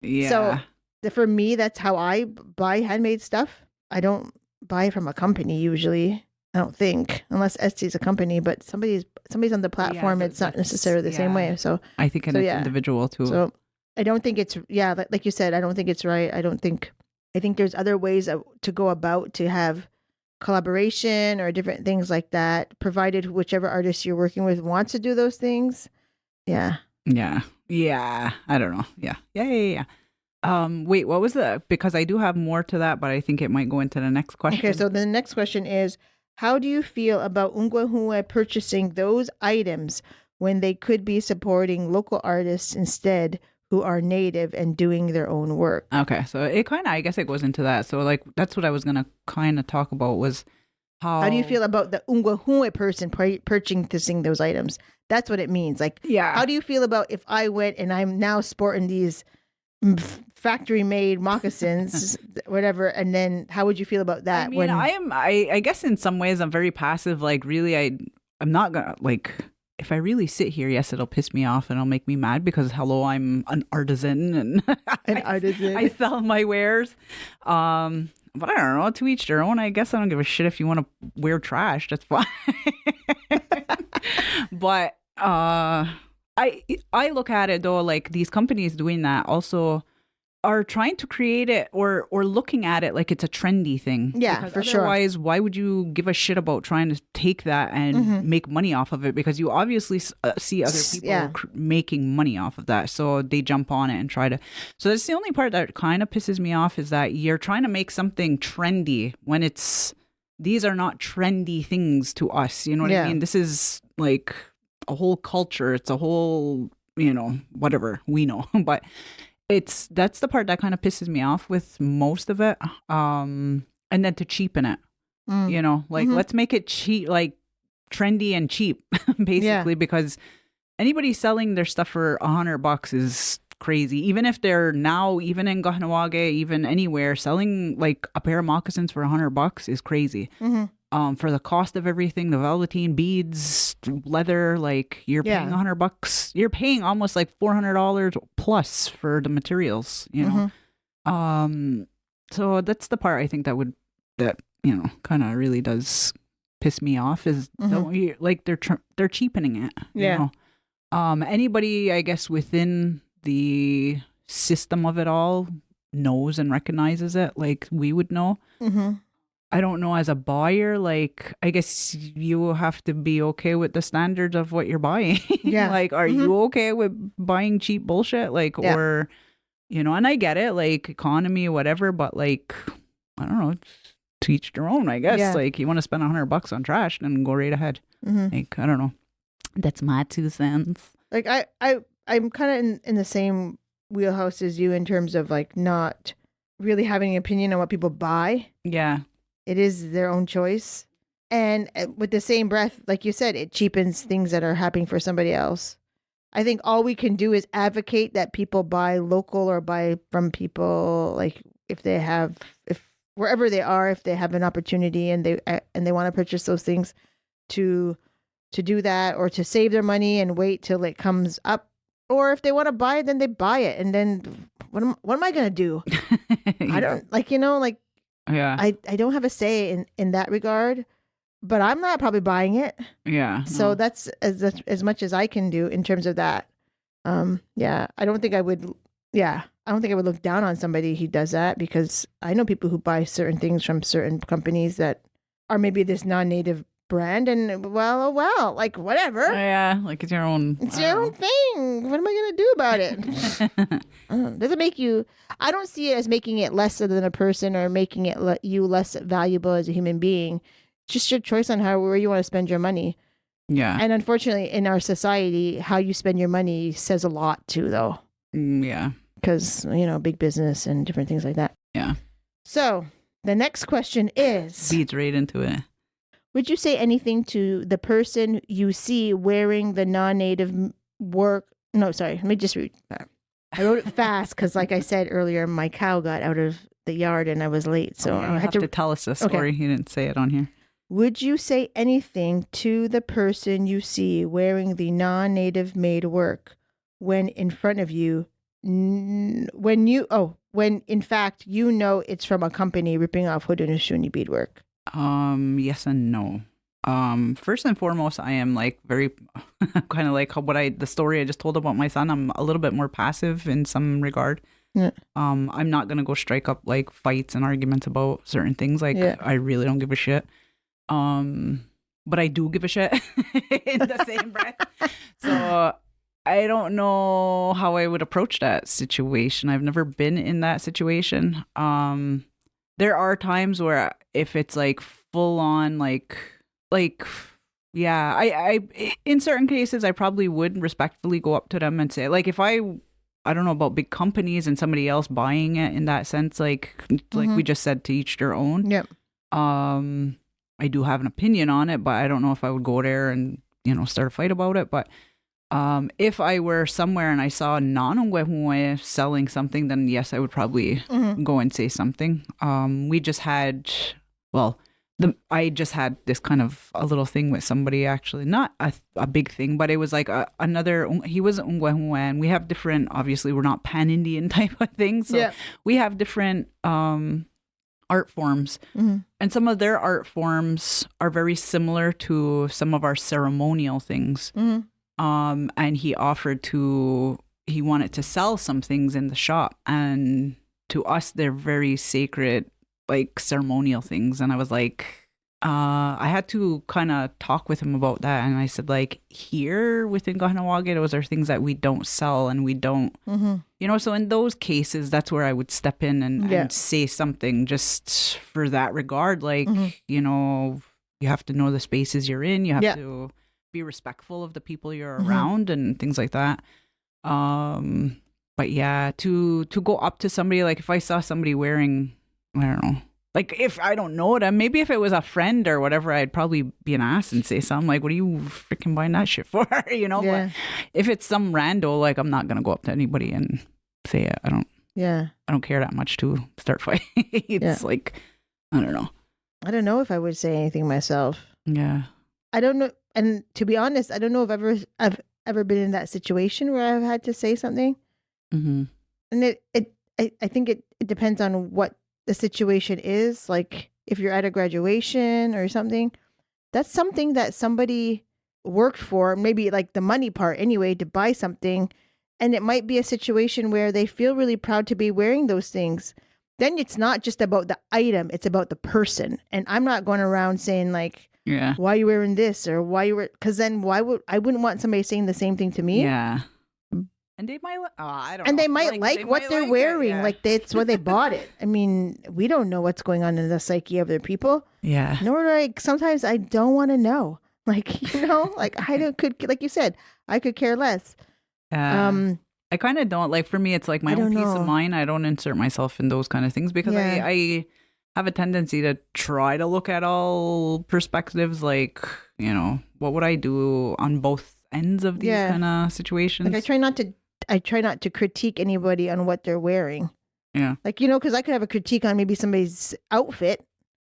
Yeah.
So for me, that's how I buy handmade stuff. I don't buy from a company usually. I don't think, unless Etsy's a company, but somebody's on the platform. It's not necessarily the same way. So
I think it's individual too.
So I don't think it's like you said. I don't think it's right. I think there's other ways to go about to have collaboration or different things like that, provided whichever artist you're working with wants to do those things. Yeah.
Yeah. Yeah. I don't know. Yeah. Wait, what was because I do have more to that, but I think it might go into the next question.
Okay, so the next question is, how do you feel about Ungwahue purchasing those items when they could be supporting local artists instead who are native and doing their own work?
Okay, so it kind of, I guess it goes into that. So like, that's what I was going to kind of talk about was
how do you feel about the Ungwahue person purchasing those items? That's what it means. Like, how do you feel about if I went and I'm now sporting these factory made moccasins, whatever, and then how would you feel about that?
I mean, I guess in some ways I'm very passive. Like, really, I'm not gonna like. If I really sit here, yes, it'll piss me off and it'll make me mad because hello, I'm an artisan and I sell my wares. But I don't know, to each their own. I guess I don't give a shit if you want to wear trash. That's fine. But I look at it though, like these companies doing that also are trying to create it or looking at it like it's a trendy thing.
Yeah,
because
for sure.
Otherwise, why would you give a shit about trying to take that and make money off of it? Because you obviously see other people making money off of that. So they jump on it and try to. So that's the only part that kind of pisses me off is that you're trying to make something trendy when these are not trendy things to us. You know what I mean? This is like a whole culture. It's a whole, whatever we know. But that's the part that kind of pisses me off with most of it. And then to cheapen it, let's make it cheap, like trendy and cheap, basically, because anybody selling their stuff for $100 is crazy. Even if they're now, even in Kahnawake, even anywhere, selling like a pair of moccasins for $100 is crazy. For the cost of everything, the velveteen, beads, leather, like you're paying $100. You're paying almost like $400 plus for the materials, So that's the part I think that kind of really does piss me off is like they're cheapening it. You know? Anybody, I guess, within the system of it all knows and recognizes it, like we would know. I don't know, as a buyer, like, I guess you have to be okay with the standards of what you're buying. Like, are you okay with buying cheap bullshit? Like, or, and I get it, like, economy, whatever, but, like, I don't know, to each their own, I guess. Like, you want to spend $100 on trash, then go right ahead. Like, I don't know. That's my 2 cents.
Like, I'm kind of in the same wheelhouse as you in terms of, like, not really having an opinion on what people buy.
Yeah.
It is their own choice. And with the same breath, like you said, it cheapens things that are happening for somebody else. I think all we can do is advocate that people buy local or buy from people, like if wherever they are, if they have an opportunity and they want to purchase those things, to do that, or to save their money and wait till it comes up. Or if they want to buy it, then they buy it. And then what am I going to do? I don't I don't have a say in that regard. but I'm not probably buying it.
Yeah.
So
no.
that's as much as I can do in terms of that. Yeah, I don't think I would. Yeah, I don't think I would look down on somebody who does that, because I know people who buy certain things from certain companies that are maybe this non-native brand, and well, oh well, like whatever.
Yeah, like it's your own.
It's your own thing. What am I gonna do about it? Does it make you? I don't see it as making it lesser than a person or making it you less valuable as a human being. It's just your choice on where you want to spend your money.
Yeah.
And unfortunately, in our society, how you spend your money says a lot too, though.
Yeah.
Because, big business and different things like that.
Yeah.
So the next question is,
Beats right into it.
would you say anything to the person you see wearing the non-native No, sorry. Let me just read. I wrote it fast because, like I said earlier, my cow got out of the yard and I was late. So
I had to tell us this story. You didn't say it on here.
Would you say anything to the person you see wearing the non-native made work when in front of you, when in fact it's from a company ripping off Haudenosaunee beadwork?
Yes and no. First and foremost, I am like very kind of like the story I just told about my son. I'm a little bit more passive in some regard.
Yeah.
I'm not gonna go strike up like fights and arguments about certain things. Like I really don't give a shit. But I do give a shit in the same breath. So I don't know how I would approach that situation. I've never been in that situation. There are times where if it's like full on, yeah, I in certain cases, I probably would respectfully go up to them and say, like, if I don't know about big companies and somebody else buying it in that sense, like we just said, to each their own.
Yep.
I do have an opinion on it, but I don't know if I would go there and, start a fight about it. But if I were somewhere and I saw non-Ongwehue selling something, then yes, I would probably go and say something. We just had, I just had this kind of a little thing with somebody, actually, not a big thing, but it was like he was Ongwehue, and we have different, obviously we're not pan-Indian type of thing. So we have different art forms, and some of their art forms are very similar to some of our ceremonial things. And he wanted to sell some things in the shop, and to us they're very sacred, like ceremonial things. And I was like, I had to kind of talk with him about that, and I said, like, here within Kahanawake, those are things that we don't sell, and we don't, so in those cases, that's where I would step in and say something just for that regard. Like, you have to know the spaces you're in, you have to be respectful of the people you're around and things like that. But yeah, to go up to somebody, like if I saw somebody wearing, I don't know, like if I don't know them, maybe if it was a friend or whatever, I'd probably be an ass and say something like, what are you freaking buying that shit for? But if it's some rando, like I'm not going to go up to anybody and say it. I don't care that much to start fighting. It's like, I don't know.
I don't know if I would say anything myself.
Yeah.
I don't know. And to be honest, I don't know if I've ever been in that situation where I've had to say something. And I think it depends on what the situation is. Like if you're at a graduation or something, that's something that somebody worked for, maybe like the money part anyway, to buy something. And it might be a situation where they feel really proud to be wearing those things. Then it's not just about the item, it's about the person. And I'm not going around saying like, why are you wearing this, or why you wear, because then I wouldn't want somebody saying the same thing to me.
Yeah. And they might, I don't know.
And they might like what they're wearing. Yeah. Like that's why they bought it. I mean, we don't know what's going on in the psyche of other people.
Yeah.
Nor like sometimes I don't want to know. Like, like like you said, I could care less.
I kind of don't, like, for me, it's like my own peace of mind. I don't insert myself in those kind of things because I have a tendency to try to look at all perspectives. Like, what would I do on both ends of these kind of situations?
Like I try not to critique anybody on what they're wearing.
Yeah.
Like, because I could have a critique on maybe somebody's outfit,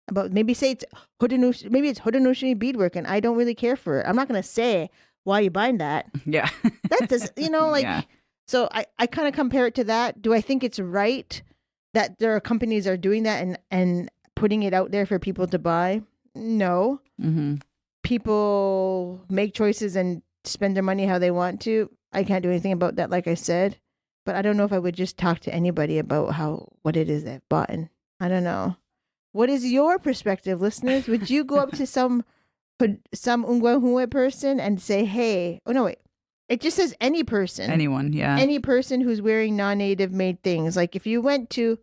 about maybe say it's Haudenosaunee beadwork, and I don't really care for it. I'm not going to say, why are you buying that?
Yeah.
That does, So I kind of compare it to that. Do I think it's right that there are companies are doing that and putting it out there for people to buy? no.
Mm-hmm.
People make choices and spend their money how they want to. I can't do anything about that, like I said. But I don't know if I would just talk to anybody about what it is they've bought. I don't know. What is your perspective, listeners? Would you go up to some Ungwahue person and say, hey, oh no, wait. It just says any person.
Anyone, yeah.
Any person who's wearing non-native made things. Like if you went to,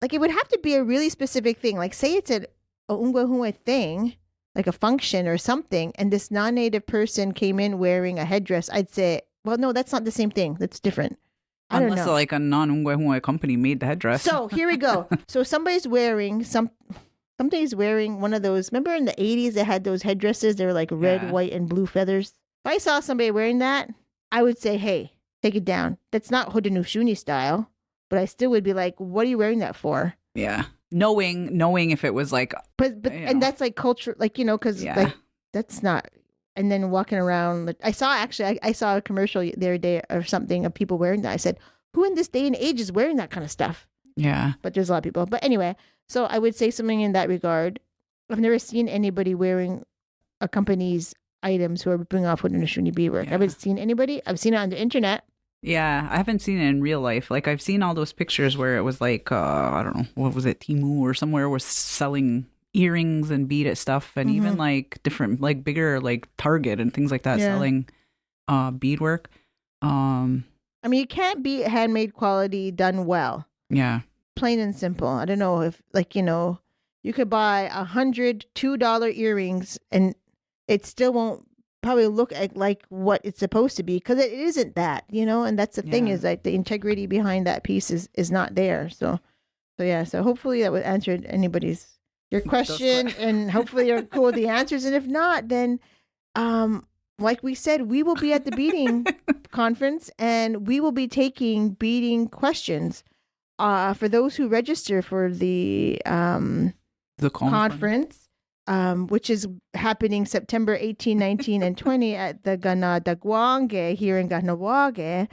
like it would have to be a really specific thing. Like say it's a Ungwahue thing, like a function or something, and this non-native person came in wearing a headdress. I'd say, well, no, that's not the same thing. That's different. I don't
Unless
know.
like a non-Ungwahue company made the headdress.
So here we go. So somebody's wearing somebody's wearing one of those. Remember in the 80s they had those headdresses? They were like red,
Yeah.
white, and blue feathers. If I saw somebody wearing that, I would say, hey, take it down. That's not Haudenosaunee style, but I still would be like, what are you wearing that for?
Yeah. Knowing if it was like,
But
You
and
know.
that's like culture, like, you know, because
Yeah.
like that's not. And then walking around, like, I saw a commercial the other day or something of people wearing that. I said, who in this day and age is wearing that kind of stuff?
yeah.
But there's a lot of people. But anyway, so I would say something in that regard. I've never seen anybody wearing a company's items who are ripping off Haudenosaunee beadwork. I haven't seen anybody. I've seen it on the internet.
Yeah, I haven't seen it in real life. Like I've seen all those pictures where it was like, I don't know, what was it, Temu or somewhere was selling earrings and beaded stuff, and even like different, like bigger, like Target and things like that,
Yeah.
selling beadwork.
I mean, you can't beat handmade quality done well.
Yeah,
Plain and simple. I don't know if, like, you know, you could buy $102 earrings and it still won't probably look like what it's supposed to be because it isn't that, you know. And that's the thing
Yeah.
is like the integrity behind that piece is not there. So yeah. So hopefully that would answer anybody's your question, and hopefully you're cool with the answers. And if not, then like we said, we will be at the Beading conference and we will be taking Beading questions. For those who register for the conference, which is happening September 18, 19, and 20 at the Ganadagwange here in Ganawage,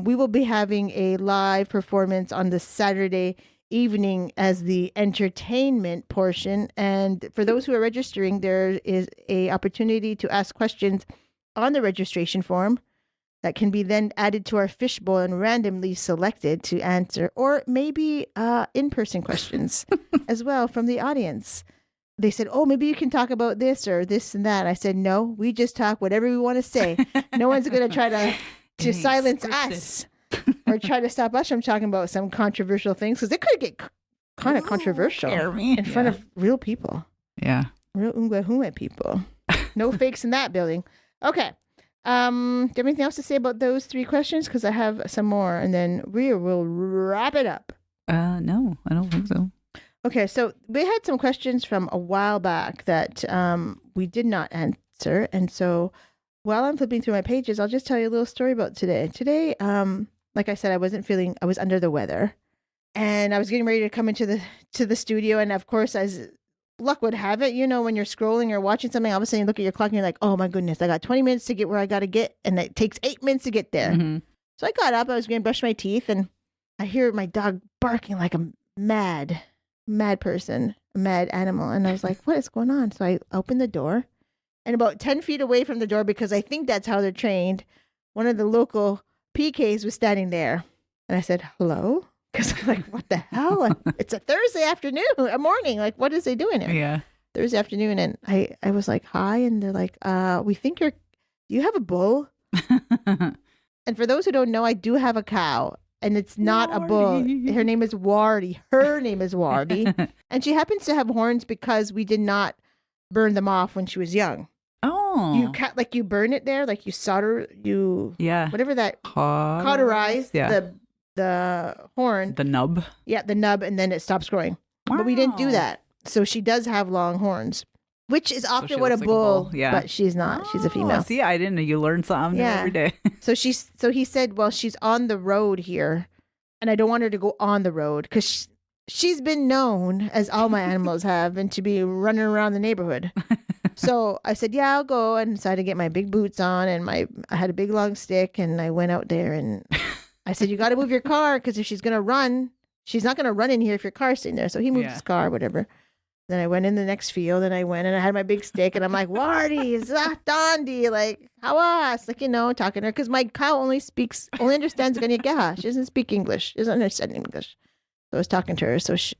we will be having a live performance on the Saturday evening as the entertainment portion. And for those who are registering, there is a opportunity to ask questions on the registration form that can be then added to our fishbowl and randomly selected to answer, or maybe in-person questions as well from the audience. They said, oh, maybe you can talk about this or this and that. I said, no, we just talk whatever we want to say. No one's going to try to silence us or try to stop us from talking about some controversial things, because it could get kind of controversial in front of real people.
Yeah.
Real Ungwahue people. No fakes in that building. Okay. Do you have anything else to say about those three questions? Because I have some more, and then we will wrap it up.
No, I don't think so.
Okay, so we had some questions from a while back that we did not answer, and so while I'm flipping through my pages, I'll just tell you a little story about today. Today, like I said, I was under the weather, and I was getting ready to come into the studio, and of course, as luck would have it, you know, when you're scrolling or watching something, all of a sudden you look at your clock and you're like, oh my goodness, I got 20 minutes to get where I got to get, and it takes 8 minutes to get there.
Mm-hmm.
So I got up, I was going to brush my teeth, and I hear my dog barking like a mad person, a mad animal. And I was like, what is going on? So I opened the door, and about 10 feet away from the door, because I think that's how they're trained, one of the local PKs was standing there. And I said, hello? Because I'm like, what the hell? And it's a Thursday afternoon, a morning. Like, what is they doing here?
Yeah.
Thursday afternoon. And I was like, hi. And they're like, we think do you have a bull? And for those who don't know, I do have a cow. And it's not a bull. Her name is Wardy. Her name is Wardy. And she happens to have horns because we did not burn them off when she was young.
Oh.
You burn it there, like you solder,
Yeah.
whatever that,
Cauterize.
cauterize the horn.
The nub.
Yeah, the nub, and then it stops growing. But we didn't do
Wow.
that. So she does have long horns, which is often
she
what a
looks like a
bull,
bull, yeah.
but she's not. She's a female.
See, I didn't know. You learn something new
Yeah.
every day.
So he said, well, she's on the road here, and I don't want her to go on the road because she's been known, as all my animals have, and to be running around the neighborhood. So I said, yeah, I'll go. And so I had to get my big boots on, and I had a big long stick, and I went out there, and I said, you got to move your car, because if she's going to run, she's not going to run in here if your car's sitting there. So he moved his car, whatever. Then I went in the next field and I went and I had my big stick and I'm like, Wardy, Dondi, like, Hawas, like, talking to her. Because my cow only understands Ganyageha. She doesn't speak English. She doesn't understand English. So I was talking to her. So she,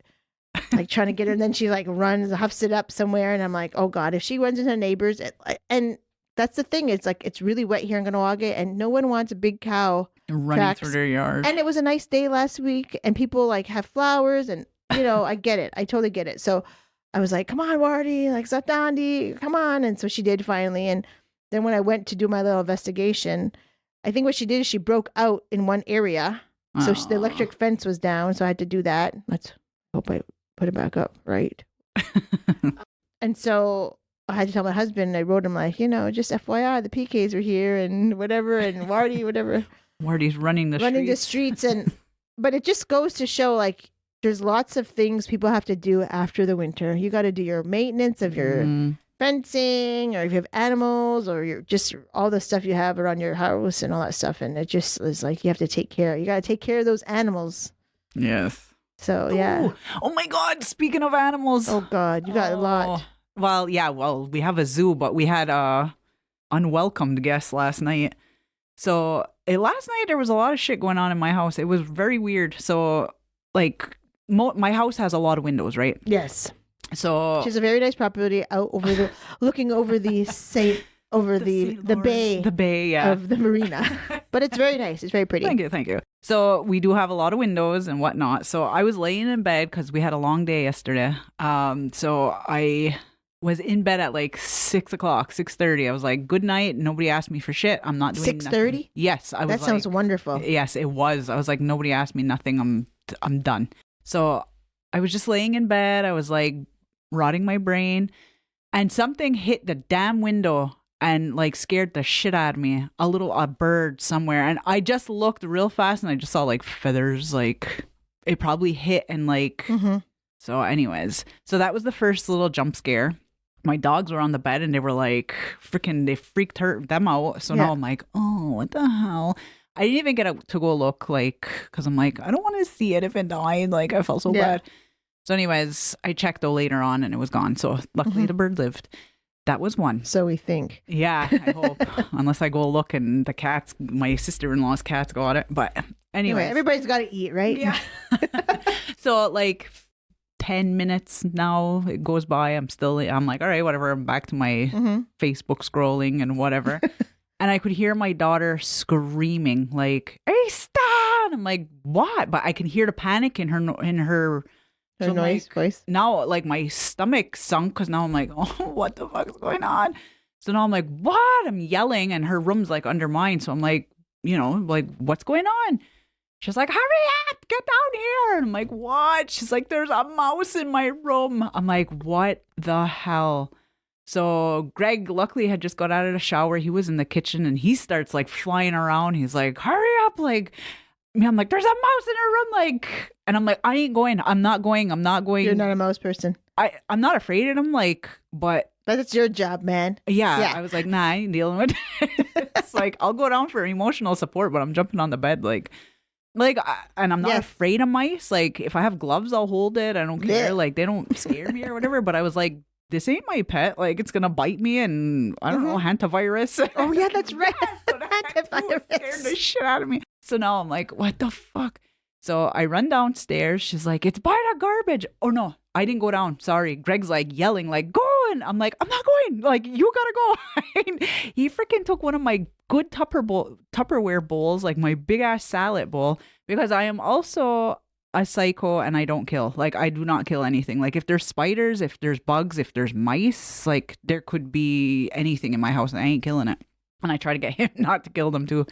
like, trying to get her. And then she, like, runs, huffs it up somewhere. And I'm like, oh, God, if she runs into neighbors. And that's the thing. It's like, it's really wet here in Ganawage. And no one wants a big cow
running through their yard.
And it was a nice day last week. And people, like, have flowers. And, I get it. I totally get it. So I was like, come on, Wardy, like, Satandi, come on. And so she did finally. And then when I went to do my little investigation, I think what she did is she broke out in one area. So the electric fence was down. So I had to do that. Let's hope I put it back up right. And so I had to tell my husband, I wrote him like, just FYI, the PKs were here and whatever. And Wardy, whatever.
Wardy's running the streets.
But it just goes to show, like, there's lots of things people have to do after the winter. You got to do your maintenance of your fencing, or if you have animals, or you're just all the stuff you have around your house and all that stuff. And it just is like, you have to take care. You got to take care of those animals.
Yes.
So, yeah.
Oh my God. Speaking of animals.
Oh God, you got a lot.
Well, yeah. Well, we have a zoo, but we had unwelcomed guests last night. So last night there was a lot of shit going on in my house. It was very weird. So, like, my house has a lot of windows, right?
Yes.
So
she's a very nice property out over looking over the bay,
yeah,
of the marina. But it's very nice. It's very pretty.
Thank you. So we do have a lot of windows and whatnot. So I was laying in bed because we had a long day yesterday. So I was in bed at like 6:30. I was like, good night. Nobody asked me for shit. I'm not doing
6:30?
Yes.
That sounds wonderful.
Yes, it was. I was like, nobody asked me nothing. I'm done. So I was just laying in bed. I was like rotting my brain, and something hit the damn window and like scared the shit out of me. A bird somewhere. And I just looked real fast and I just saw like feathers, like it probably hit and like, So anyways, so that was the first little jump scare. My dogs were on the bed and they were like they freaked them out. So now I'm like, oh, what the hell? I didn't even get up to go look, like, because I'm like, I don't want to see it if it died. Like, I felt so bad. So anyways, I checked though later on and it was gone. So luckily the bird lived. That was one.
So we think.
Yeah, I hope. Unless I go look and the cats, my sister-in-law's cats got it. But anyway.
Everybody's got to eat, right?
Yeah. So like 10 minutes now it goes by. I'm like, all right, whatever. I'm back to my Facebook scrolling and whatever. And I could hear my daughter screaming like, "Hey, stop!" I'm like, "What?" But I can hear the panic in her
voice.
Now, like, my stomach sunk because now I'm like, "Oh, what the fuck is going on?" So now I'm like, "What?" I'm yelling, and her room's like under mine. So I'm like, like, what's going on? She's like, "Hurry up, get down here!" And I'm like, "What?" She's like, "There's a mouse in my room." I'm like, "What the hell?" So Greg luckily had just got out of the shower. He was in the kitchen and he starts like flying around. He's like, "Hurry up." Like, I'm like, "There's a mouse in her room." Like, and I'm like, "I ain't going. I'm not going. I'm not going."
You're not a mouse person.
I'm not afraid of him. Like, but
that's your job, man.
Yeah. I was like, nah, I ain't dealing with it. It's like, I'll go down for emotional support, but I'm jumping on the bed. And I'm not afraid of mice. Like, if I have gloves, I'll hold it. I don't care.
Yeah.
Like, they don't scare me or whatever. But I was like, this ain't my pet. Like, it's gonna bite me, and I don't know, hantavirus.
Oh yeah, that's right.
So hantavirus scared the shit out of me. So now I'm like, what the fuck? So I run downstairs. She's like, "It's by the garbage." Oh no, I didn't go down. Sorry. Greg's like yelling, like, "Go!" And I'm like, "I'm not going. Like, you gotta go." He freaking took one of my good Tupperware bowls, like my big ass salad bowl, because I am also a psycho and I don't kill. Like, I do not kill anything. Like, if there's spiders, if there's bugs, if there's mice, like, there could be anything in my house and I ain't killing it. And I try to get him not to kill them too.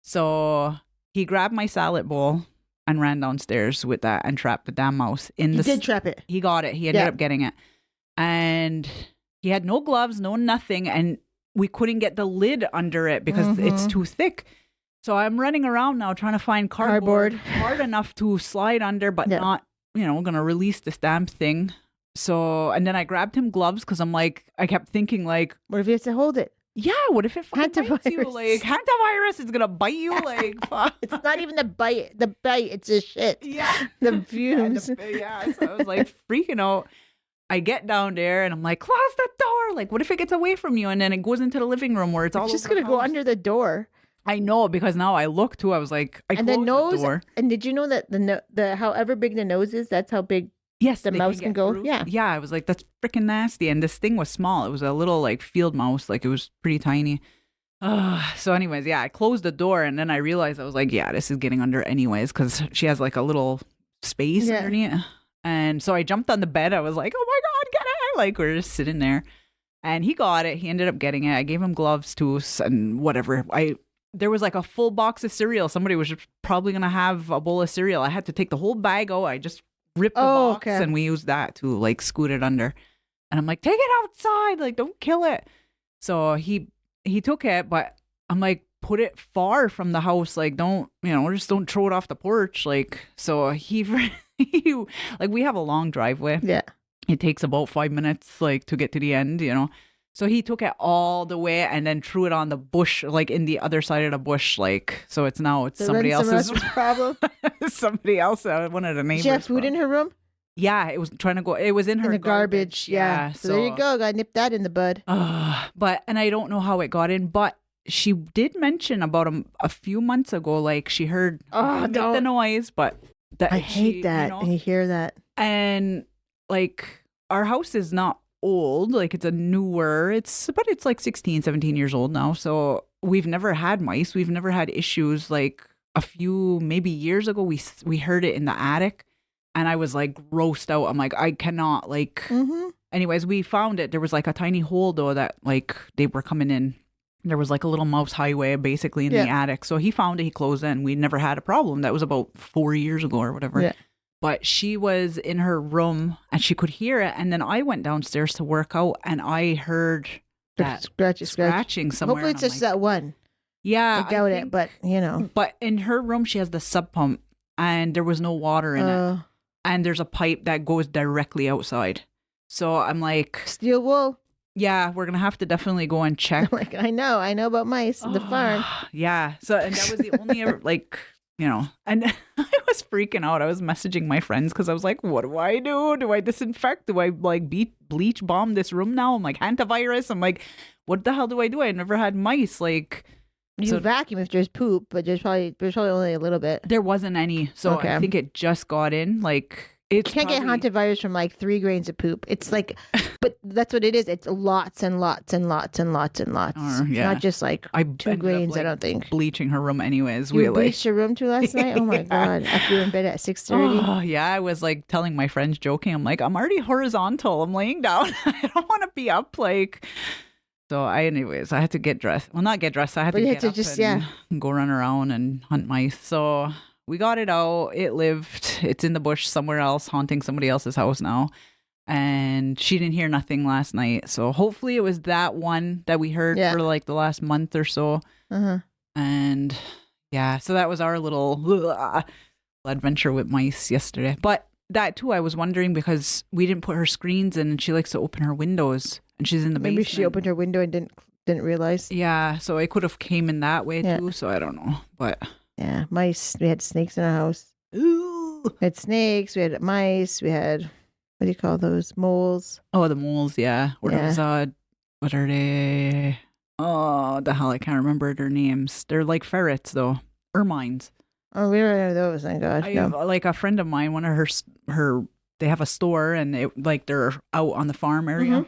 So he grabbed my salad bowl and ran downstairs with that and trapped the damn mouse in
He did trap it.
He got it. He ended up getting it. And he had no gloves, no nothing. And we couldn't get the lid under it because it's too thick. So I'm running around now trying to find cardboard hard enough to slide under, but not, going to release this damn thing. So, and then I grabbed him gloves because I'm like, I kept thinking like,
what if you have to hold it?
Yeah, what if it fucking bites you? Like, hantavirus is going to bite you? Like, fuck.
It's not even the bite, it's the shit.
Yeah.
The fumes.
Yeah, so I was like freaking out. I get down there and I'm like, close the door. Like, what if it gets away from you? And then it goes into the living room where it's all
just
over
gonna
the
go
house.
under the door.
I know, because now I look too. I was like, I
And the
closed
nose.
the door.
And did you know that the however big the nose is, that's how big
Yes,
the
they
mouse can
get
go?
through.
Yeah.
Yeah, I was like, that's freaking nasty. And this thing was small. It was a little like field mouse. Like it was pretty tiny. So anyways, yeah, I closed the door and then I realized I was like, yeah, this is getting under anyways because she has like a little space
Yeah.
underneath. And so I jumped on the bed. I was like, oh my God, get it. Like we're just sitting there. And he got it. He ended up getting it. I gave him gloves too and whatever. There was like a full box of cereal. Somebody was just probably going to have a bowl of cereal. I had to take the whole bag out. I just ripped the box and we used that to like scoot it under. And I'm like, take it outside. Like, don't kill it. So he took it, but I'm like, put it far from the house. Like, don't throw it off the porch. Like, so he like, we have a long driveway.
Yeah.
It takes about 5 minutes, like, to get to the end, So he took it all the way and then threw it on the bush, like in the other side of the bush. Like, so it's somebody else's
problem.
somebody else, one of the neighbors.
Did she have food in her room?
Yeah, it was trying to go. It was in her
the garbage. Yeah. So there you go. Gotta nip that in the bud.
And I don't know how it got in, but she did mention about a few months ago, like she heard the noise, but
I hate that. You hear that.
And like our house is not old, like it's a newer, but it's like 16, 17 years old now. So we've never had mice. We've never had issues. Like a few, maybe years ago, we heard it in the attic. And I was like grossed out. I'm like, I cannot like. Anyways, we found it. There was like a tiny hole though that like they were coming in. There was like a little mouse highway basically in the attic. So he found it. He closed it. And we never had a problem. That was about 4 years ago or whatever.
Yeah.
But she was in her room and she could hear it. And then I went downstairs to work out and I heard that scratching somewhere.
Hopefully it's just that one.
Yeah.
I doubt it, but
But in her room, she has the sub pump and there was no water in it. And there's a pipe that goes directly outside. So I'm like,
steel wool.
Yeah, we're going to have to definitely go and check.
Like, I know about mice in the farm.
Yeah. So, and that was the only, and I was freaking out. I was messaging my friends because I was like, what do I do? Do I disinfect? Do I like bleach bomb this room now? I'm like, antivirus. I'm like, what the hell do I do? I never had mice. Like,
you vacuum if there's poop, but there's probably only a little bit.
There wasn't any. So I think it just got in. Like, you can't
get hantavirus from like 3 grains of poop. It's like, but that's what it is. It's lots and lots and lots and lots and lots. Not just like 2 grains. I don't think.
Bleaching her room, anyways.
You bleached your room too last night. Oh my god! After you were in bed at 6:30.
Oh yeah, I was like telling my friends, joking. I'm like, I'm already horizontal. I'm laying down. I don't want to be up. Like, so I had to get dressed. Well, not get dressed. I had to get up and go run around and hunt mice. So. We got it out. It lived. It's in the bush somewhere else, haunting somebody else's house now. And she didn't hear nothing last night. So hopefully it was that one that we heard for like the last month or so. And yeah, so that was our little adventure with mice yesterday. But that too, I was wondering because we didn't put her screens in and she likes to open her windows and she's in the basement.
Maybe she opened her window and didn't realize.
Yeah, so it could have came in that way too. So I don't know, but...
Yeah, mice. We had snakes in our house.
Ooh.
We had snakes. We had mice. We had, what do you call those? Moles.
Oh, the moles, yeah. What are they? Oh, the hell, I can't remember their names. They're like ferrets, though. Ermines.
Oh, we don't have those, thank God.
Like a friend of mine, one of her, they have a store and they're out on the farm area.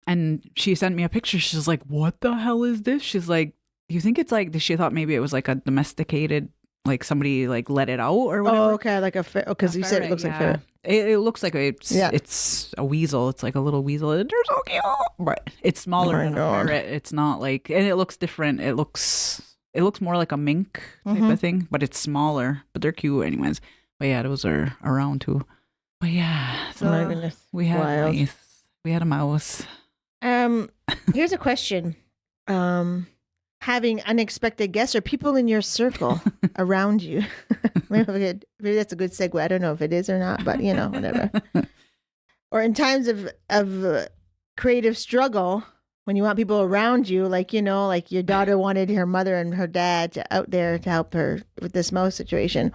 And she sent me a picture. She's like, what the hell is this? She's like, you think it's like, she thought maybe it was like a domesticated, like somebody like let it out or whatever.
Oh, okay. Like because you said it looks like ferret.
It looks like it's a weasel. It's like a little weasel. They're so cute. But it's smaller than a ferret. It's not like, and it looks different. It looks more like a mink type of thing, but it's smaller. But they're cute anyways. But yeah, those are around too. But yeah. So
my goodness.
We had mice. We had a mouse.
Here's a question. Having unexpected guests or people in your circle around you. Maybe that's a good segue. I don't know if it is or not, but whatever. Or in times of creative struggle, when you want people around you, like your daughter wanted her mother and her dad out there to help her with this mouse situation.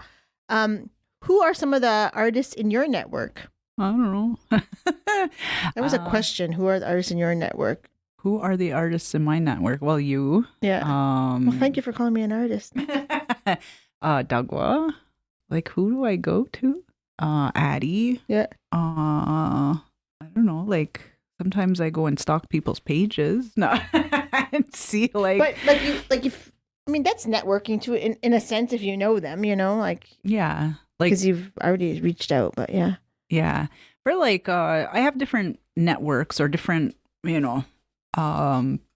Who are some of the artists in your network
I don't know.
That was a question. Who are the artists in your network?
Who are the artists in my network? Well, you.
Yeah. Well, thank you for calling me an artist.
Dagwa. Like, who do I go to? Addie.
Yeah.
I don't know. Like, sometimes I go and stalk people's pages. No, and see like.
But if I mean that's networking too, in a sense, if you know them, like
Yeah, like
because you've already reached out. But yeah.
Yeah, for like I have different networks or different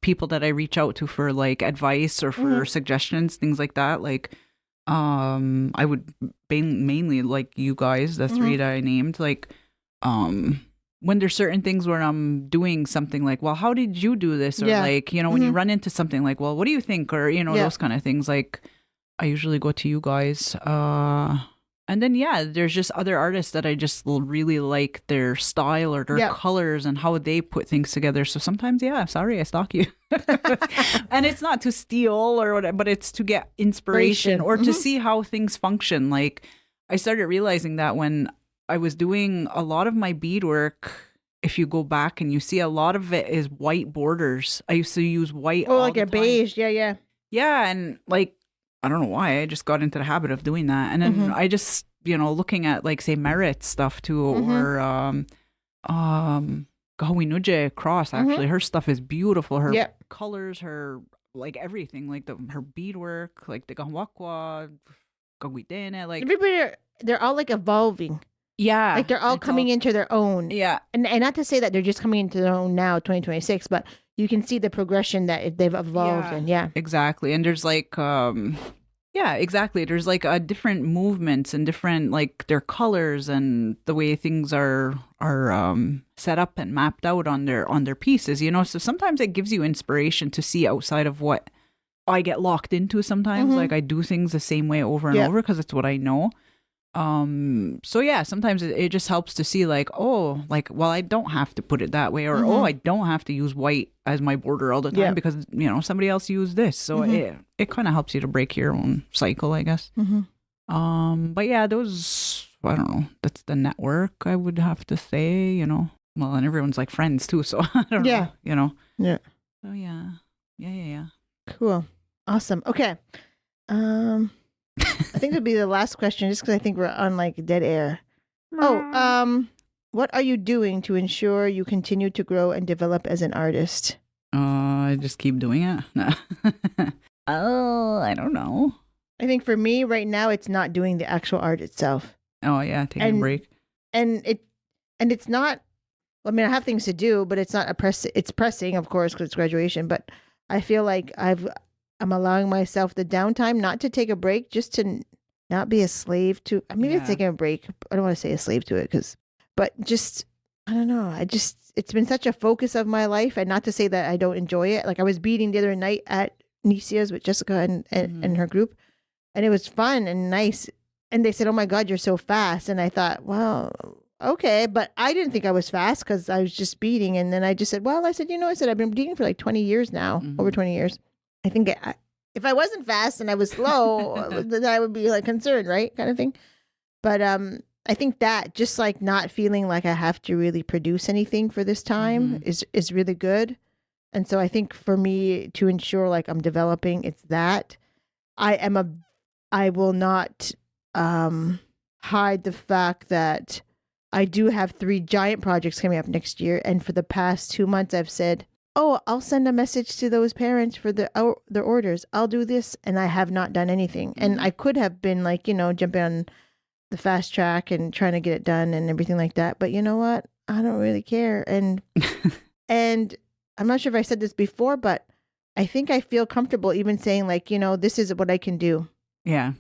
people that I reach out to for like advice or for suggestions, things like that. Like I would mainly like you guys, the three that I named, like when there's certain things where I'm doing something like, well, how did you do this? Or like, when you run into something like, well, what do you think? Or, those kind of things. Like I usually go to you guys. And then, there's just other artists that I just really like their style or their colors and how they put things together. So sometimes, sorry, I stalk you. And it's not to steal or whatever, but it's to get inspiration or to see how things function. Like I started realizing that when I was doing a lot of my beadwork, if you go back and you see a lot of it is white borders. I used to use white.
Oh, like a beige. Yeah.
Yeah. And like, I don't know why. I just got into the habit of doing that. And then I just, looking at like, say, Merit stuff too, or Gahui Nuje Cross, actually. Her stuff is beautiful. Her colors, her, like everything, like her beadwork, like the Gahwakwa, Gaguidene, like.
Everybody, they're all like evolving.
Yeah.
Like they're all coming into their own.
Yeah.
And not to say that they're just coming into their own now, 2026, but you can see the progression that they've evolved in.
Exactly. And there's like exactly. There's like different movements and different like their colors and the way things are set up and mapped out on their pieces, So sometimes it gives you inspiration to see outside of what I get locked into sometimes. Like I do things the same way over and over because it's what I know. So sometimes it just helps to see like, oh, like, well, I don't have to put it that way, or oh, I don't have to use white as my border all the time because somebody else used this. So it kind of helps you to break your own cycle, I guess. But those, I don't know, that's the network, I would have to say, well, and everyone's like friends too, so I don't know,
Yeah.
So yeah.
Cool. Awesome. Okay. I think it'll be the last question just because I think we're on like dead air. What are you doing to ensure you continue to grow and develop as an artist?
I just keep doing it. I don't know.
I think for me right now, it's not doing the actual art itself.
Oh yeah, taking a break.
And it's not, I mean, I have things to do, but it's not it's pressing, of course, because it's graduation, but I feel like I'm allowing myself the downtime, not to take a break, just to not be a slave to, maybe it's taking a break. I don't want to say a slave to it but just, I don't know. It's been such a focus of my life, and not to say that I don't enjoy it. Like I was beading the other night at Nicia's with Jessica and her group, and it was fun and nice. And they said, "Oh my God, you're so fast." And I thought, well, okay, but I didn't think I was fast because I was just beading. And then I just said, well, I said, I've been beading for like 20 years now, over 20 years. I think if I wasn't fast and I was slow, then I would be like concerned, right? Kind of thing. But I think that just like not feeling like I have to really produce anything for this time is really good. And so I think for me to ensure like I'm developing, it's that I will not hide the fact that I do have 3 giant projects coming up next year. And for the past 2 months, I've said, oh, I'll send a message to those parents for their orders. I'll do this. And I have not done anything. And I could have been like, jumping on the fast track and trying to get it done and everything like that. But you know what? I don't really care. And and I'm not sure if I said this before, but I think I feel comfortable even saying like, this is what I can do.
Yeah.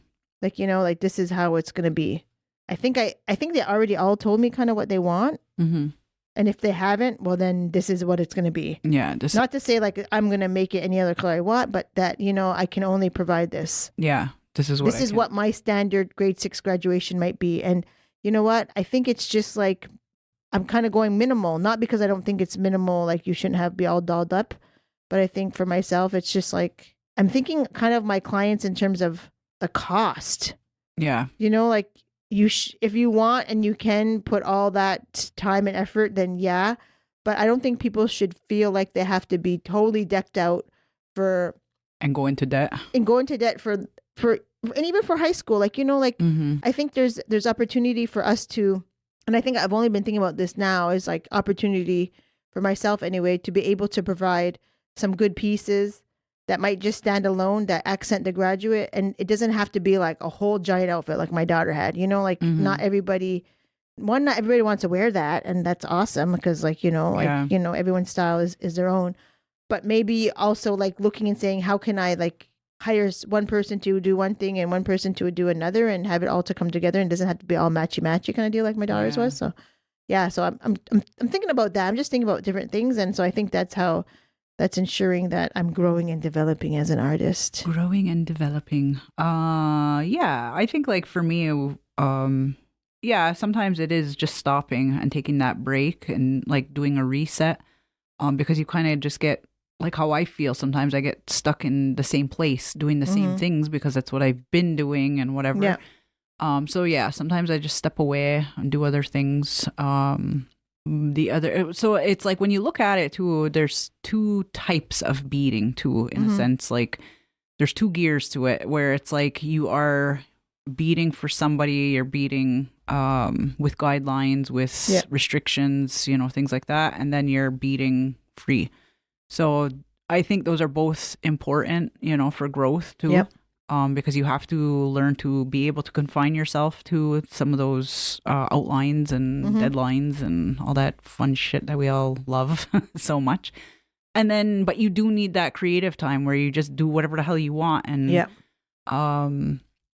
Like, like this is how it's going to be. I think they already all told me kind of what they want. And if they haven't, well, then this is what it's going to be. Yeah. Not to say like I'm going to make it any other color I want, but that, I can only provide this.
Yeah. This is what
my standard grade 6 graduation might be. And you know what? I think it's just like, I'm kind of going minimal, not because I don't think it's minimal, like you shouldn't be all dolled up. But I think for myself, it's just like, I'm thinking kind of my clients in terms of the cost.
Yeah.
Like, if you want and you can put all that time and effort, then yeah. But I don't think people should feel like they have to be totally decked out for
And go into debt.
For and even for high school, like, like I think there's opportunity for us to, and I think I've only been thinking about this now, is like opportunity for myself anyway, to be able to provide some good pieces that might just stand alone, that accent the graduate. And it doesn't have to be like a whole giant outfit like my daughter had, like not everybody wants to wear that. And that's awesome because everyone's style is their own. But maybe also like looking and saying, how can I like hire one person to do one thing and one person to do another and have it all to come together, and it doesn't have to be all matchy kind of deal like my daughter's was. So yeah, so I'm thinking about that. I'm just thinking about different things, and so I think that's ensuring that I'm growing and developing as an artist.
Growing and developing. Yeah, I think like for me, sometimes it is just stopping and taking that break and like doing a reset, because you kind of just get, like how I feel sometimes, I get stuck in the same place doing the same things because that's what I've been doing and whatever. Yeah. So yeah, sometimes I just step away and do other things. So it's like when you look at it too, there's two types of beading too, in a sense. Like there's two gears to it, where it's like you are beading for somebody, you're beading with guidelines, with restrictions, things like that, and then you're beading free. So I think those are both important, for growth too. Yep. Because you have to learn to be able to confine yourself to some of those outlines and deadlines and all that fun shit that we all love so much. And then, but you do need that creative time where you just do whatever the hell you want. And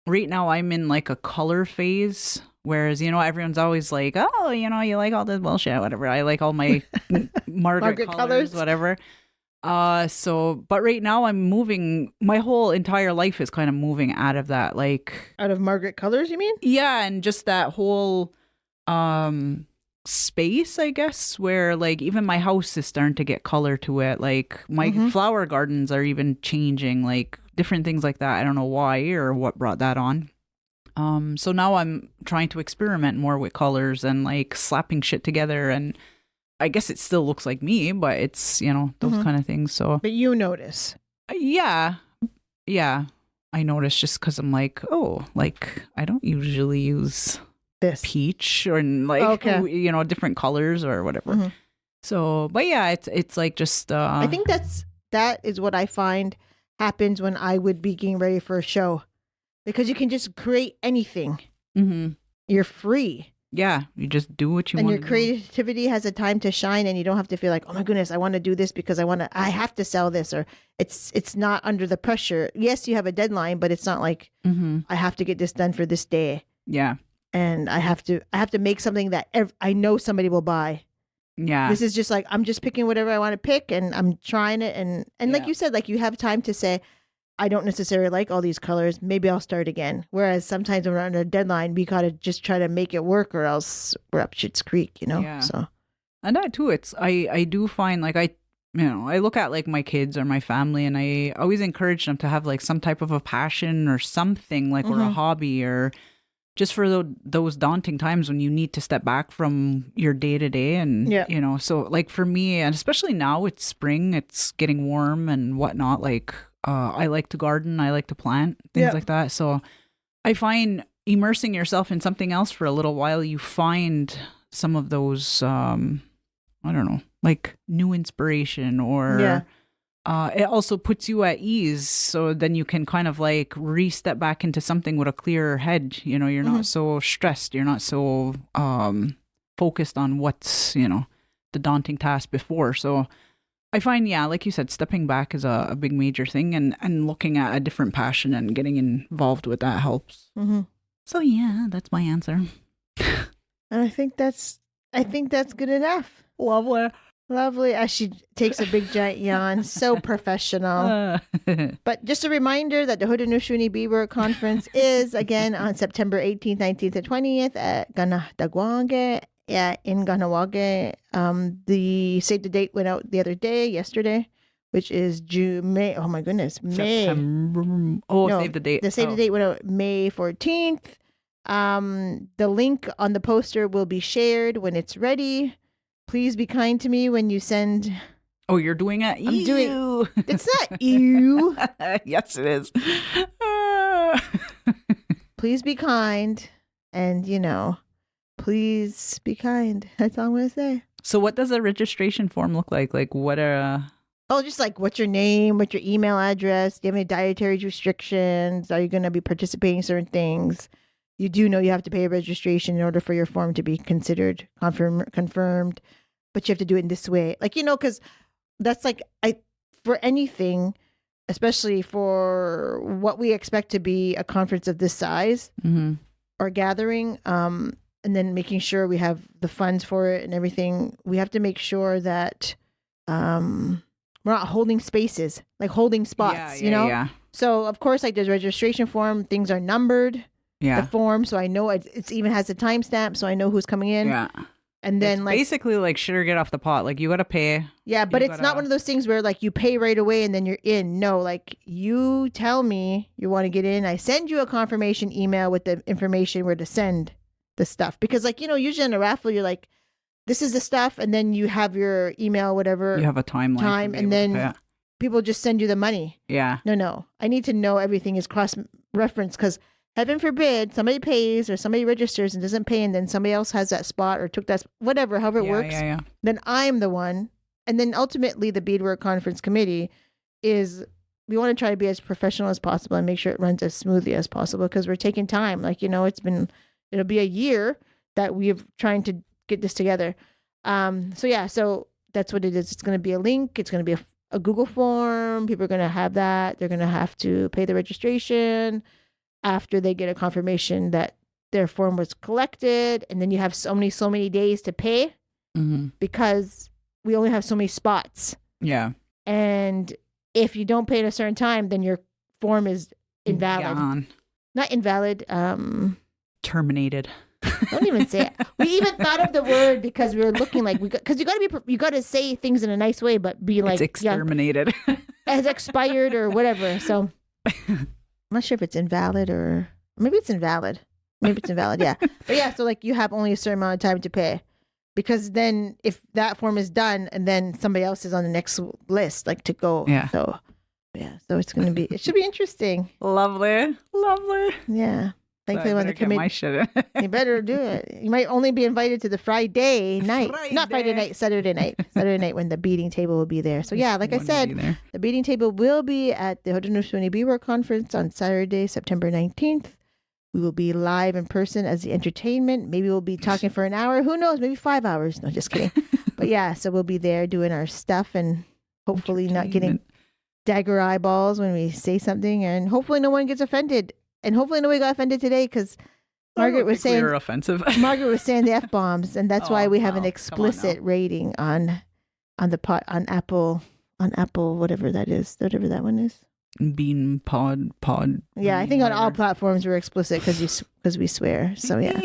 right now I'm in like a color phase. Whereas, everyone's always like, oh, you like all this bullshit, whatever. I like all my Margaret colors, whatever. But right now I'm moving, my whole entire life is kind of moving out of that, like.
Out of Margaret colors, you mean?
Yeah, and just that whole space, I guess, where like even my house is starting to get color to it. Like my flower gardens are even changing, like different things like that. I don't know why or what brought that on. So now I'm trying to experiment more with colors and like slapping shit together, and I guess it still looks like me, but it's, those kind of things. So,
but you notice.
Yeah. I notice just because I'm like, oh, like I don't usually use
this
peach or like, different colors or whatever. So, but yeah, it's like just,
I think that is what I find happens when I would be getting ready for a show. Because you can just create anything. You're free.
Yeah, you just do what you want.
And your creativity has a time to shine, and you don't have to feel like, oh my goodness, I want to do this because I have to sell this, or it's not under the pressure. Yes, you have a deadline, but it's not like I have to get this done for this day.
Yeah.
And I have to make something that I know somebody will buy.
Yeah.
This is just like, I'm just picking whatever I want to pick, and I'm trying it. And like you said, like you have time to say, I don't necessarily like all these colors. Maybe I'll start again. Whereas sometimes when we're under a deadline, we gotta just try to make it work, or else we're up Schitt's Creek, Yeah. So,
and that too, I do find like I look at like my kids or my family, and I always encourage them to have like some type of a passion or something, like or a hobby, or just for those daunting times when you need to step back from your day to day, and So like for me, and especially now it's spring, it's getting warm and whatnot, like. I like to garden. I like to plant things like that. So I find immersing yourself in something else for a little while, you find some of those, I don't know, like new inspiration, or it also puts you at ease. So then you can kind of like re-step back into something with a clearer head. You're not so stressed. You're not so focused on what's, the daunting task before. So I find, like you said, stepping back is a big major thing, and looking at a different passion and getting involved with that helps. So yeah, that's my answer.
And I think that's good enough. Lovely. As she takes a big giant yawn. So professional. But just a reminder that the Haudenosaunee Beadwork Conference is again on September 18th, 19th, and 20th at Ganadagwange. Yeah, in Ganawage. The save the date went out yesterday, which is May. Oh my goodness, May.
September. Oh, no, save the date.
The save the date went out May 14th. The link on the poster will be shared when it's ready. Please be kind to me when you send.
Oh, you're doing it?
I'm doing. It's not you.
Yes, it is.
Please be kind. And, please be kind. That's all I'm going to say.
So what does a registration form look like? Like what are...
Oh, just like what's your name, what's your email address? Do you have any dietary restrictions? Are you going to be participating in certain things? You do know you have to pay a registration in order for your form to be considered confirmed, but you have to do it in this way. Like, because that's like, for anything, especially for what we expect to be a conference of this size or gathering, and then making sure we have the funds for it and everything, we have to make sure that we're not holding spaces, like holding spots,
Yeah.
So, of course, like there's registration form, things are numbered, the form, so I know it's even has a timestamp, so I know who's coming in.
Yeah.
And then
it's basically like shit or get off the pot. Like you got to pay.
Yeah, but it's not one of those things where like you pay right away and then you're in. No, like you tell me you want to get in. I send you a confirmation email with the information where to send the stuff. Because like, usually in a raffle, you're like, this is the stuff. And then you have your email, whatever.
You have a time
and then people just send you the money.
Yeah.
No. I need to know everything is cross-referenced because heaven forbid somebody pays or somebody registers and doesn't pay and then somebody else has that spot or took that, whatever, however it works.
Yeah.
Then I'm the one. And then ultimately the Beadwork Conference Committee is, we want to try to be as professional as possible and make sure it runs as smoothly as possible because we're taking time. Like, it'll be a year that we've trying to get this together. So that's what it is. It's going to be a link. It's going to be a Google form. People are going to have that. They're going to have to pay the registration after they get a confirmation that their form was collected. And then you have so many days to pay because we only have so many spots.
Yeah.
And if you don't pay at a certain time, then your form is invalid.
Gone.
Not invalid.
Terminated.
Don't even say it. We even thought of the word because we were looking like because you got to say things in a nice way, but be like
it's exterminated.
Has expired or whatever. So I'm not sure if it's invalid or maybe it's invalid. Yeah. But yeah, so like you have only a certain amount of time to pay because then if that form is done and then somebody else is on the next list, like to go.
Yeah.
So it's going to be, it should be interesting.
Lovely.
Yeah. Thankfully, when the committee,
my shit.
You better do it. You might only be invited to the Friday night, not Friday night, Saturday night when the beading table will be there. So yeah, like I said, the beading table will be at the Haudenosaunee Beadwork Conference on Saturday, September 19th. We will be live in person as the entertainment. Maybe we'll be talking for an hour. Who knows? Maybe 5 hours. No, just kidding. But yeah, so we'll be there doing our stuff and hopefully not getting dagger eyeballs when we say something, and hopefully no one gets offended. And hopefully nobody got offended today because Margaret was saying
we were offensive.
Margaret was saying the F-bombs, and that's why we have an explicit rating on Apple whatever that is, whatever that one is.
Bean pod.
Yeah, I think on all platforms we're explicit because we swear. So yeah,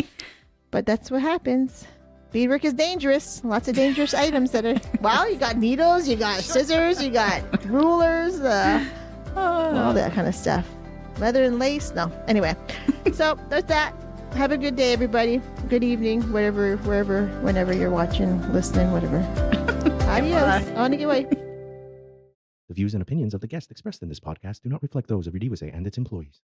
but that's what happens. Beadwork is dangerous. Lots of dangerous items that are. Well, you got needles, you got scissors, you got rulers, all that kind of stuff. Leather and lace? No. Anyway, so there's that. Have a good day, everybody. Good evening, wherever, whenever you're watching, listening, whatever. Adios. On the way.
The views and opinions of the guests expressed in this podcast do not reflect those of Redeewase and its employees.